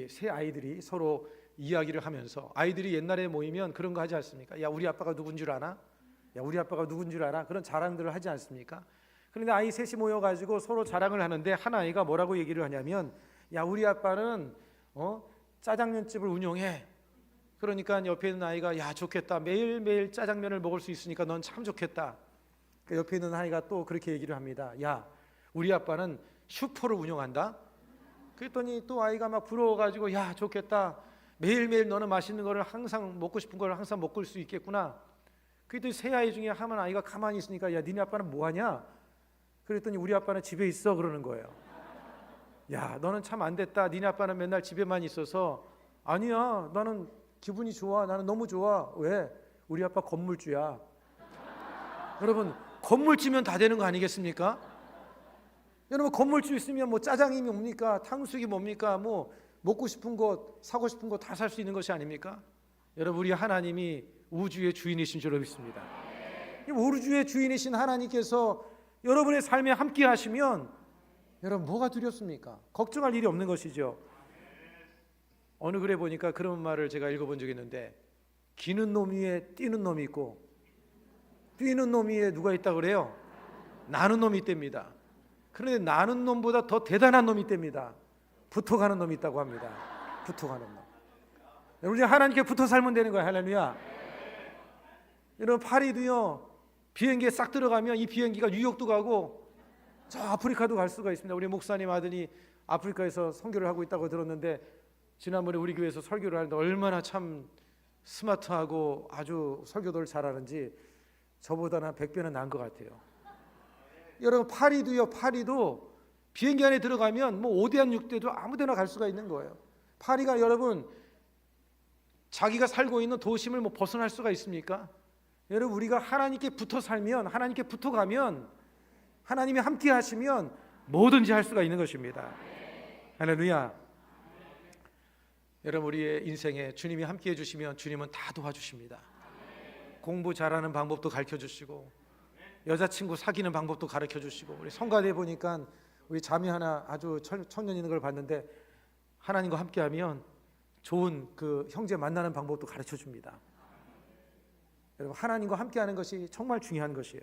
새 아이들이 서로 이야기를 하면서 아이들이 옛날에 모이면 그런 거 하지 않습니까? 야 우리 아빠가 누군 줄 아나? 야 우리 아빠가 누군 줄 알아? 그런 자랑들을 하지 않습니까? 그런데 아이 셋이 모여가지고 서로 자랑을 하는데 한 아이가 뭐라고 얘기를 하냐면 야 우리 아빠는 짜장면집을 운영해. 그러니까 옆에 있는 아이가 야 좋겠다. 매일매일 짜장면을 먹을 수 있으니까 넌 참 좋겠다. 옆에 있는 아이가 또 그렇게 얘기를 합니다. 야 우리 아빠는 슈퍼를 운영한다. 그랬더니 또 아이가 막 부러워가지고 야 좋겠다. 매일매일 너는 맛있는 거를 항상 먹고 싶은 거를 항상 먹을 수 있겠구나. 그랬더니 세 아이 중에 한 아이가 가만히 있으니까 야 니네 아빠는 뭐하냐? 그랬더니 우리 아빠는 집에 있어 그러는 거예요. 야 너는 참 안 됐다. 니네 아빠는 맨날 집에만 있어서. 아니야 나는 기분이 좋아. 나는 너무 좋아. 왜? 우리 아빠 건물주야. 여러분 건물주면 다 되는 거 아니겠습니까? 여러분 건물주 있으면 뭐 짜장이 뭡니까? 탕수육이 뭡니까? 뭐 먹고 싶은 것 사고 싶은 거 다 살 수 있는 것이 아닙니까? 여러분 우리 하나님이 우주의 주인이신 줄 믿습니다. 우주의 주인이신 하나님께서 여러분의 삶에 함께 하시면 여러분 뭐가 두렵습니까? 걱정할 일이 없는 것이죠. 어느 글에 보니까 그런 말을 제가 읽어본 적이 있는데 기는 놈 위에 뛰는 놈이 있고 뛰는 놈 위에 누가 있다고 그래요? 나는 놈이 있답니다. 그런데 나는 놈보다 더 대단한 놈이 있답니다. 붙어가는 놈이 있다고 합니다. 붙어가는 놈. 우리 하나님께 붙어 살면 되는 거예요. 할렐루야. 여러분 파리도요 비행기에 싹 들어가면 이 비행기가 뉴욕도 가고 저 아프리카도 갈 수가 있습니다. 우리 목사님 아들이 아프리카에서 선교를 하고 있다고 들었는데 지난번에 우리 교회에서 설교를 하는데 얼마나 참 스마트하고 아주 설교를 잘하는지 저보다는 한 100배는 나은 것 같아요. 여러분 파리도 비행기 안에 들어가면 뭐 5대한 6대도 아무데나 갈 수가 있는 거예요. 파리가 여러분 자기가 살고 있는 도심을 뭐 벗어날 수가 있습니까? 여러분 우리가 하나님께 붙어 살면 하나님께 붙어 가면 하나님이 함께 하시면 뭐든지 할 수가 있는 것입니다. 할렐루야. 여러분 우리의 인생에 주님이 함께 해주시면 주님은 다 도와주십니다. 공부 잘하는 방법도 가르쳐주시고 여자친구 사귀는 방법도 가르쳐주시고 우리 성가대 보니까 우리 자매 하나 아주 청년 있는 걸 봤는데 하나님과 함께하면 좋은 그 형제 만나는 방법도 가르쳐줍니다. 여러분 하나님과 함께하는 것이 정말 중요한 것이에요.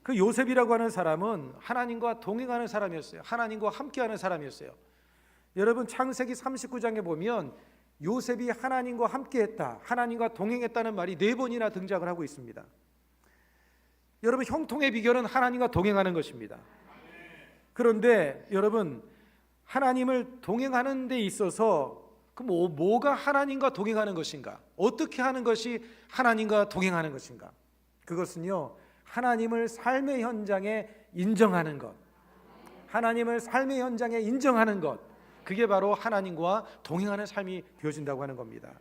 그 요셉이라고 하는 사람은 하나님과 동행하는 사람이었어요. 하나님과 함께하는 사람이었어요. 여러분 창세기 39장에 보면 요셉이 하나님과 함께했다, 하나님과 동행했다는 말이 4번이나 등장을 하고 있습니다. 여러분 형통의 비결은 하나님과 동행하는 것입니다. 그런데 여러분 하나님을 동행하는 데 있어서 그럼 뭐가 하나님과 동행하는 것인가? 어떻게 하는 것이 하나님과 동행하는 것인가? 그것은요 하나님을 삶의 현장에 인정하는 것, 하나님을 삶의 현장에 인정하는 것, 그게 바로 하나님과 동행하는 삶이 되어진다고 하는 겁니다.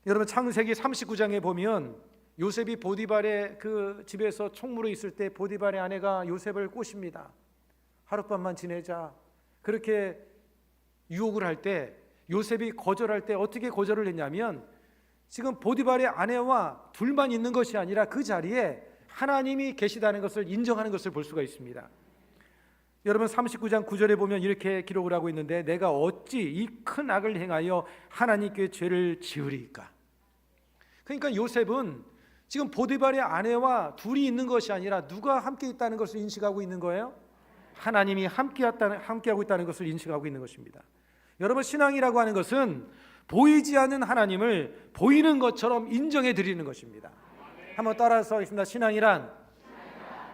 여러분 창세기 39장에 보면 요셉이 보디발의 그 집에서 총무로 있을 때 보디발의 아내가 요셉을 꼬십니다. 하룻밤만 지내자. 그렇게 유혹을 할 때 요셉이 거절할 때 어떻게 거절을 했냐면 지금 보디발의 아내와 둘만 있는 것이 아니라 그 자리에 하나님이 계시다는 것을 인정하는 것을 볼 수가 있습니다. 여러분 39장 9절에 보면 이렇게 기록을 하고 있는데 내가 어찌 이 큰 악을 행하여 하나님께 죄를 지으리까? 그러니까 요셉은 지금 보디발의 아내와 둘이 있는 것이 아니라 누가 함께 있다는 것을 인식하고 있는 거예요? 하나님이 함께하고 있다는 것을 인식하고 있는 것입니다. 여러분 신앙이라고 하는 것은 보이지 않는 하나님을 보이는 것처럼 인정해 드리는 것입니다. 한번 따라서 하겠습니다. 신앙이란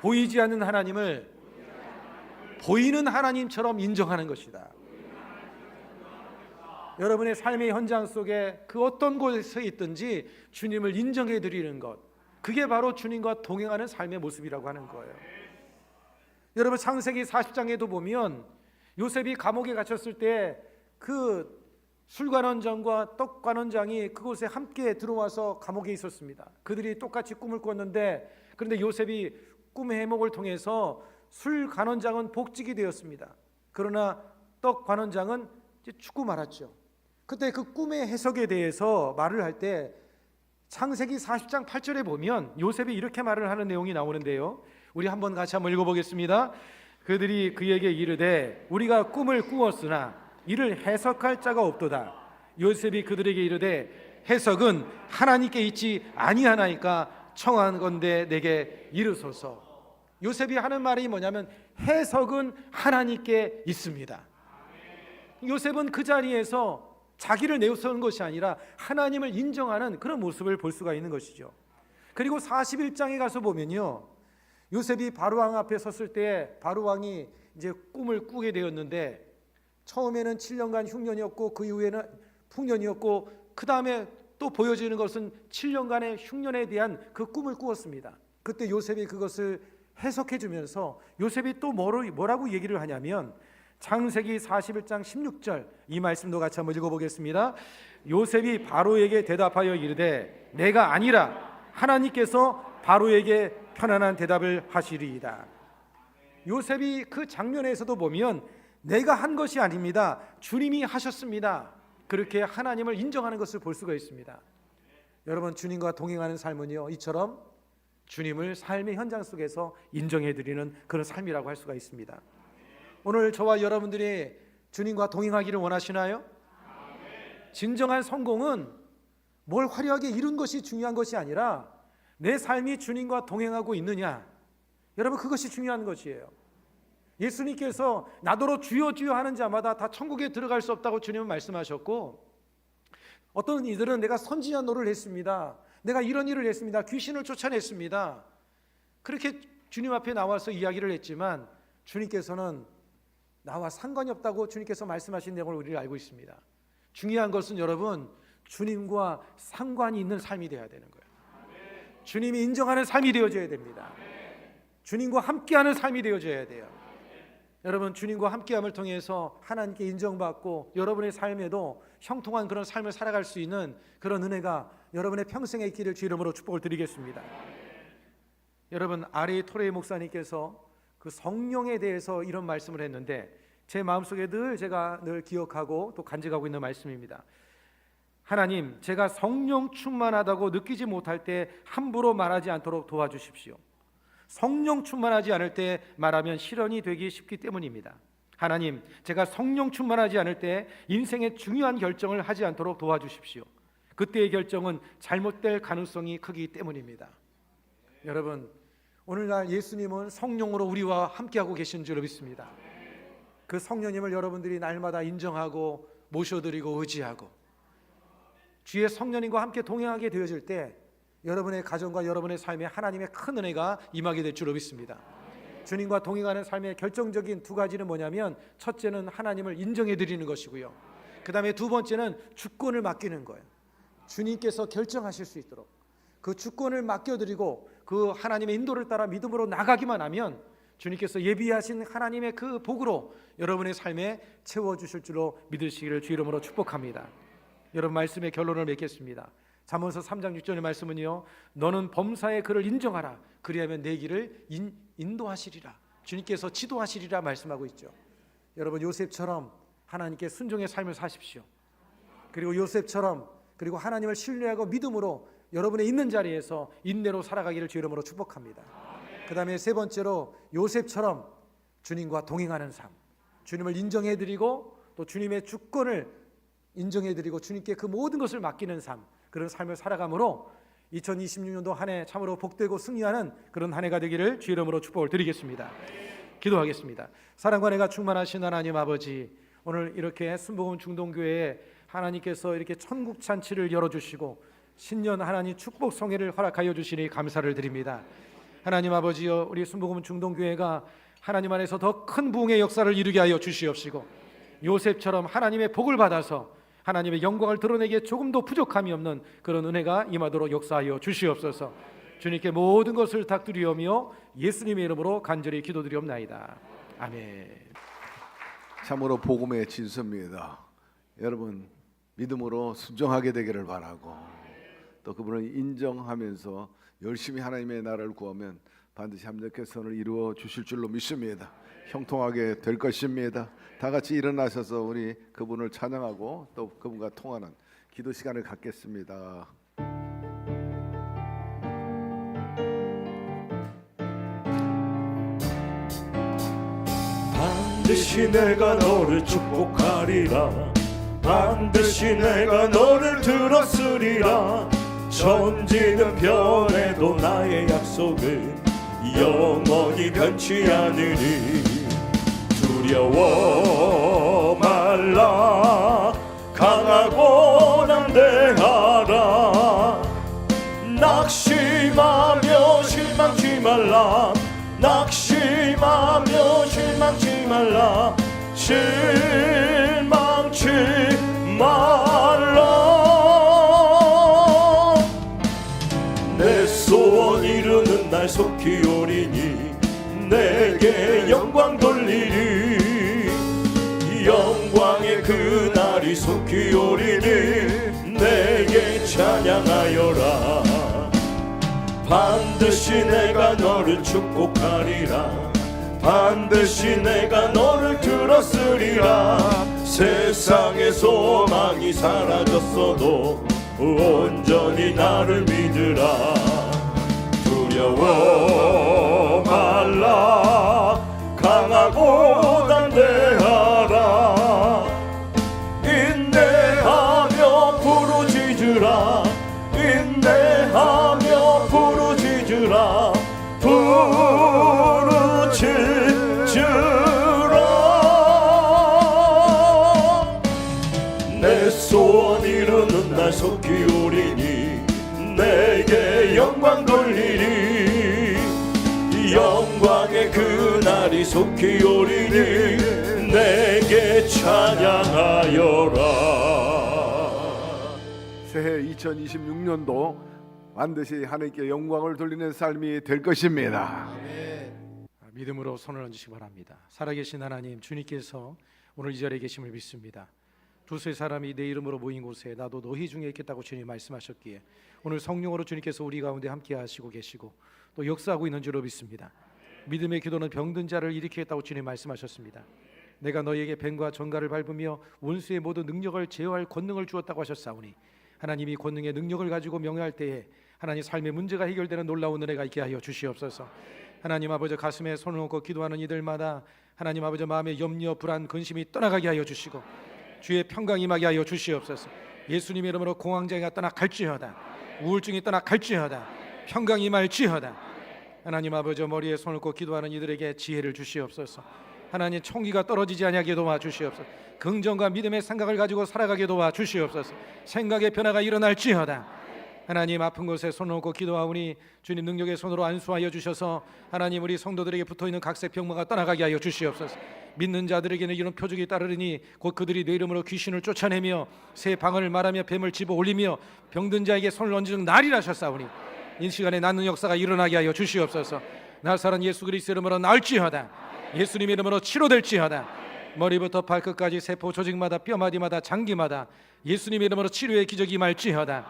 보이지 않는 하나님을 보이는 하나님처럼 인정하는 것이다. 여러분의 삶의 현장 속에 그 어떤 곳에 있든지 주님을 인정해 드리는 것, 그게 바로 주님과 동행하는 삶의 모습이라고 하는 거예요. 여러분 창세기 40장에도 보면 요셉이 감옥에 갇혔을 때 그 술관원장과 떡관원장이 그곳에 함께 들어와서 감옥에 있었습니다. 그들이 똑같이 꿈을 꿨는데 그런데 요셉이 꿈의 해몽을 통해서 술관원장은 복직이 되었습니다. 그러나 떡관원장은 이제 죽고 말았죠. 그때 그 꿈의 해석에 대해서 말을 할 때 창세기 40장 8절에 보면 요셉이 이렇게 말을 하는 내용이 나오는데요. 우리 한번 같이 한번 읽어보겠습니다. 그들이 그에게 이르되 우리가 꿈을 꾸었으나 이를 해석할 자가 없도다. 요셉이 그들에게 이르되 해석은 하나님께 있지 아니하나이까 청하건대 내게 이르소서. 요셉이 하는 말이 뭐냐면 해석은 하나님께 있습니다. 요셉은 그 자리에서 자기를 내세우는 것이 아니라 하나님을 인정하는 그런 모습을 볼 수가 있는 것이죠. 그리고 41장에 가서 보면요 요셉이 바로왕 앞에 섰을 때 바로왕이 이제 꿈을 꾸게 되었는데 처음에는 7년간 흉년이었고 그 이후에는 풍년이었고 그 다음에 또 보여지는 것은 7년간의 흉년에 대한 그 꿈을 꾸었습니다. 그때 요셉이 그것을 해석해 주면서 요셉이 또 뭐라고 얘기를 하냐면 창세기 41장 16절 이 말씀도 같이 한번 읽어보겠습니다. 요셉이 바로에게 대답하여 이르되 내가 아니라 하나님께서 바로에게 편안한 대답을 하시리이다. 요셉이 그 장면에서도 보면 내가 한 것이 아닙니다. 주님이 하셨습니다. 그렇게 하나님을 인정하는 것을 볼 수가 있습니다. 여러분, 주님과 동행하는 삶은요, 이처럼 주님을 삶의 현장 속에서 인정해드리는 그런 삶이라고 할 수가 있습니다. 오늘 저와 여러분들이 주님과 동행하기를 원하시나요? 진정한 성공은 뭘 화려하게 이룬 것이 중요한 것이 아니라 내 삶이 주님과 동행하고 있느냐, 여러분, 그것이 중요한 것이에요. 예수님께서 나더러 주여 주여 하는 자마다 다 천국에 들어갈 수 없다고 주님은 말씀하셨고, 어떤 이들은 내가 선지자 노릇을 했습니다, 내가 이런 일을 했습니다, 귀신을 쫓아냈습니다, 그렇게 주님 앞에 나와서 이야기를 했지만 주님께서는 나와 상관이 없다고 주님께서 말씀하신 내용을 우리가 알고 있습니다. 중요한 것은 여러분, 주님과 상관이 있는 삶이 되어야 되는 거예요. 주님이 인정하는 삶이 되어져야 됩니다. 주님과 함께하는 삶이 되어져야 돼요. 여러분, 주님과 함께함을 통해서 하나님께 인정받고 여러분의 삶에도 형통한 그런 삶을 살아갈 수 있는 그런 은혜가 여러분의 평생에 있기를 주 이름으로 축복을 드리겠습니다. 여러분, 아리 토레이 목사님께서 그 성령에 대해서 이런 말씀을 했는데 제 마음속에 제가 늘 기억하고 또 간직하고 있는 말씀입니다. 하나님, 제가 성령 충만하다고 느끼지 못할 때 함부로 말하지 않도록 도와주십시오. 성령 충만하지 않을 때 말하면 실언이 되기 쉽기 때문입니다. 하나님, 제가 성령 충만하지 않을 때 인생의 중요한 결정을 하지 않도록 도와주십시오. 그때의 결정은 잘못될 가능성이 크기 때문입니다. 여러분, 오늘날 예수님은 성령으로 우리와 함께하고 계신 줄 믿습니다. 그 성령님을 여러분들이 날마다 인정하고 모셔드리고 의지하고 주의 성령님과 함께 동행하게 되어질 때 여러분의 가정과 여러분의 삶에 하나님의 큰 은혜가 임하게 될 줄 믿습니다. 주님과 동행하는 삶의 결정적인 두 가지는 뭐냐면, 첫째는 하나님을 인정해 드리는 것이고요, 그 다음에 두 번째는 주권을 맡기는 거예요. 주님께서 결정하실 수 있도록 그 주권을 맡겨드리고 그 하나님의 인도를 따라 믿음으로 나가기만 하면 주님께서 예비하신 하나님의 그 복으로 여러분의 삶에 채워주실 줄로 믿으시기를 주 이름으로 축복합니다. 여러분, 말씀의 결론을 맺겠습니다. 잠언서 3장 6절의 말씀은요, 너는 범사의 그를 인정하라, 그리하면 내 길을 인도하시리라, 주님께서 지도하시리라 말씀하고 있죠. 여러분, 요셉처럼 하나님께 순종의 삶을 사십시오. 그리고 요셉처럼, 그리고 하나님을 신뢰하고 믿음으로 여러분의 있는 자리에서 인내로 살아가기를 주 이름으로 축복합니다. 그 다음에 세 번째로 요셉처럼 주님과 동행하는 삶, 주님을 인정해드리고 또 주님의 주권을 인정해드리고 주님께 그 모든 것을 맡기는 삶, 그런 삶을 살아감으로 2026년도 한 해 참으로 복되고 승리하는 그런 한 해가 되기를 주 이름으로 축복을 드리겠습니다. 기도하겠습니다. 사랑과 은혜가 충만하신 하나님 아버지, 오늘 이렇게 순복음 중동교회에 하나님께서 이렇게 천국 잔치를 열어주시고 신년 하나님 축복 성회를 허락하여 주시니 감사를 드립니다. 하나님 아버지여, 우리 순복음 중동교회가 하나님 안에서 더 큰 부흥의 역사를 이루게 하여 주시옵시고, 요셉처럼 하나님의 복을 받아서 하나님의 영광을 드러내기에 조금도 부족함이 없는 그런 은혜가 임하도록 역사하여 주시옵소서. 주님께 모든 것을 탁드리오며 예수님의 이름으로 간절히 기도드리옵나이다. 아멘. 참으로 복음의 진수입니다. 여러분, 믿음으로 순종하게 되기를 바라고 또 그분을 인정하면서 열심히 하나님의 나라를 구하면 반드시 합력의 선을 이루어 주실 줄로 믿습니다. 형통하게 될 것입니다. 다 같이 일어나셔서 우리 그분을 찬양하고 또 그분과 통하는 기도 시간을 갖겠습니다. 반드시 내가 너를 축복하리라, 반드시 내가 너를 들었으리라. 천지는 변해도 나의 약속은 영원히 변치 않으니 두려워 말라, 강하고 담대하라. 낙심하며 실망치 말라, 실망치 말라. 내 소원 이루는 날 속히 오리니 내게 영광 돌리리. 영광의 그날이 속히 오리니 내게 찬양하여라. 반드시 내가 너를 축복하리라. 반드시 내가 너를 들었으리라. 세상의 소망이 사라졌어도 온전히 나를 믿으라. 두려워 말라. 강하고 담대하라. 인내하며 부르짖으라. 인내하며 부르짖으라. 부르짖으라. 내 소원 이루는 날 속히 오리니 내게 영광 돌리리. 영광의 그날이 속히 오리니 내게 찬양하여라. 새해 2026년도 반드시 하나님께 영광을 돌리는 삶이 될 것입니다. 믿음으로 손을 얹으시기 바랍니다. 살아계신 하나님, 주님께서 오늘 이 자리에 계심을 믿습니다. 두세 사람이 내 이름으로 모인 곳에 나도 너희 중에 있겠다고 주님 말씀하셨기에 오늘 성령으로 주님께서 우리 가운데 함께 하시고 계시고 또 역사하고 있는 줄로 믿습니다. 믿음의 기도는 병든 자를 일으키겠다고 주님 말씀하셨습니다. 내가 너희에게 뱀과 정갈을 밟으며 원수의 모든 능력을 제어할 권능을 주었다고 하셨사오니 하나님이 권능의 능력을 가지고 명예할 때에 하나님 삶의 문제가 해결되는 놀라운 은혜가 있게 하여 주시옵소서. 하나님 아버지, 가슴에 손을 얹고 기도하는 이들마다 하나님 아버지 마음의 염려, 불안, 근심이 떠나가게 하여 주시고 주의 평강이 임하게 하여 주시옵소서. 예수님의 이름으로 공황장애가 떠나갈지어다. 우울증이 떠나갈지어다. 평강이 임할지어다. 하나님 아버지, 머리에 손을 얹고 기도하는 이들에게 지혜를 주시옵소서. 하나님, 총기가 떨어지지 아니하게 도와주시옵소서. 긍정과 믿음의 생각을 가지고 살아가게 도와주시옵소서. 생각의 변화가 일어날지어다. 하나님, 아픈 곳에 손을 얹고 기도하오니 주님 능력의 손으로 안수하여 주셔서 하나님 우리 성도들에게 붙어있는 각색 병마가 떠나가게 하여 주시옵소서. 믿는 자들에게는 이런 표적이 따르리니 곧 그들이 내 이름으로 귀신을 쫓아내며 새 방언을 말하며 뱀을 집어 올리며 병든 자에게 손을 얹은 날이라 하셨사오니 이 시간에 낫는 역사가 일어나게 하여 주시옵소서. 나사렛 예수 그리스도 이름으로 나을지어다. 예수님 이름으로 치료될지어다. 머리부터 발끝까지 세포 조직마다 뼈마디마다 장기마다 예수님 이름으로 치료의 기적이 임할지어다.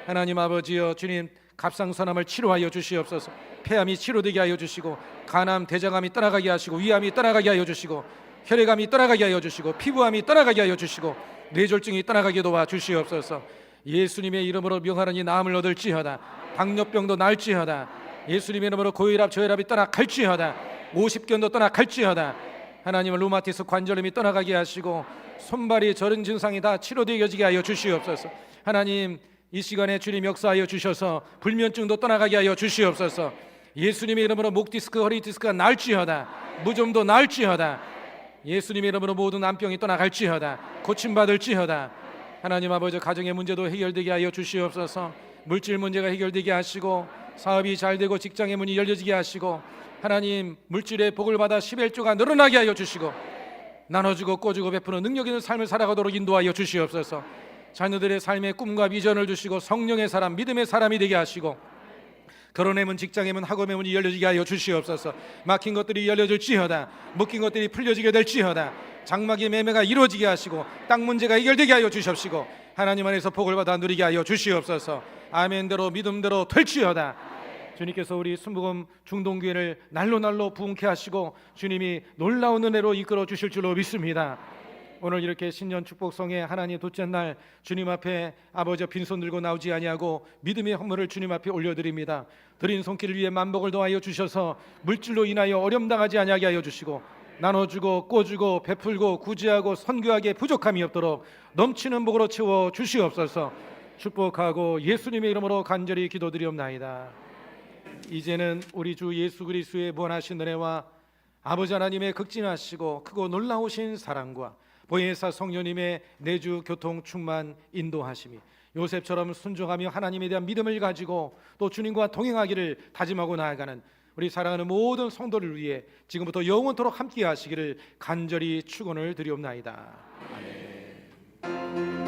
하나님 아버지여, 주님 갑상선암을 치료하여 주시옵소서. 폐암이 치료되게 하여 주시고 간암, 대장암이 떠나가게 하시고 위암이 떠나가게 하여 주시고 혈액암이 떠나가게 하여 주시고 피부암이 떠나가게 하여 주시고 뇌졸중이 떠나가게 도와 주시옵소서. 예수님의 이름으로 명하느니 나음을 얻을지어다. 당뇨병도 나을지어다. 예수님의 이름으로 고혈압, 저혈압이 떠나갈지어다. 50견도 떠나갈지어다. 하나님은 루마티스 관절염이 떠나가게 하시고 손발이 저런 증상이 다 치료되어지게 하여 주시옵소서. 하나님, 이 시간에 주님 역사하여 주셔서 불면증도 떠나가게 하여 주시옵소서. 예수님의 이름으로 목디스크, 허리디스크가 나을지어다. 무좀도 나을지어다. 예수님의 이름으로 모든 암병이 떠나갈지어다. 고침받을지어다. 하나님 아버지, 가정의 문제도 해결되게 하여 주시옵소서. 물질 문제가 해결되게 하시고 사업이 잘되고 직장의 문이 열려지게 하시고 하나님 물질의 복을 받아 11조가 늘어나게 하여 주시고 나눠주고 꿔주고 베푸는 능력 있는 삶을 살아가도록 인도하여 주시옵소서. 자녀들의 삶의 꿈과 비전을 주시고 성령의 사람, 믿음의 사람이 되게 하시고 결혼의 문, 직장의 문, 학업의 문이 열려지게 하여 주시옵소서. 막힌 것들이 열려질지어다. 묶인 것들이 풀려지게 될지어다. 장막의 매매가 이루어지게 하시고 땅 문제가 해결되게 하여 주시옵시고 하나님 안에서 복을 받아 누리게 하여 주시옵소서. 아멘대로 믿음대로 될지어다. 주님께서 우리 순복음 중동교회를 날로 부흥케 하시고 주님이 놀라운 은혜로 이끌어 주실 줄로 믿습니다. 오늘 이렇게 신년 축복성에 하나님 둘째 날 주님 앞에 아버지 빈손 들고 나오지 아니하고 믿음의 헌물을 주님 앞에 올려드립니다. 드린 손길을 위해 만복을 더하여 주셔서 물질로 인하여 어려움 당하지 아니하게 하여 주시고 나눠주고 꿔주고 베풀고 구제하고 선교하게 부족함이 없도록 넘치는 복으로 채워 주시옵소서. 축복하고 예수님의 이름으로 간절히 기도드리옵나이다. 이제는 우리 주 예수 그리스도의 무한하신 은혜와 아버지 하나님의 극진하시고 크고 놀라우신 사랑과 보혜사 성령님의 내주 교통 충만 인도하심이 요셉처럼 순종하며 하나님에 대한 믿음을 가지고 또 주님과 동행하기를 다짐하고 나아가는 우리 사랑하는 모든 성도를 위해 지금부터 영원토록 함께 하시기를 간절히 축원을 드리옵나이다. 아멘.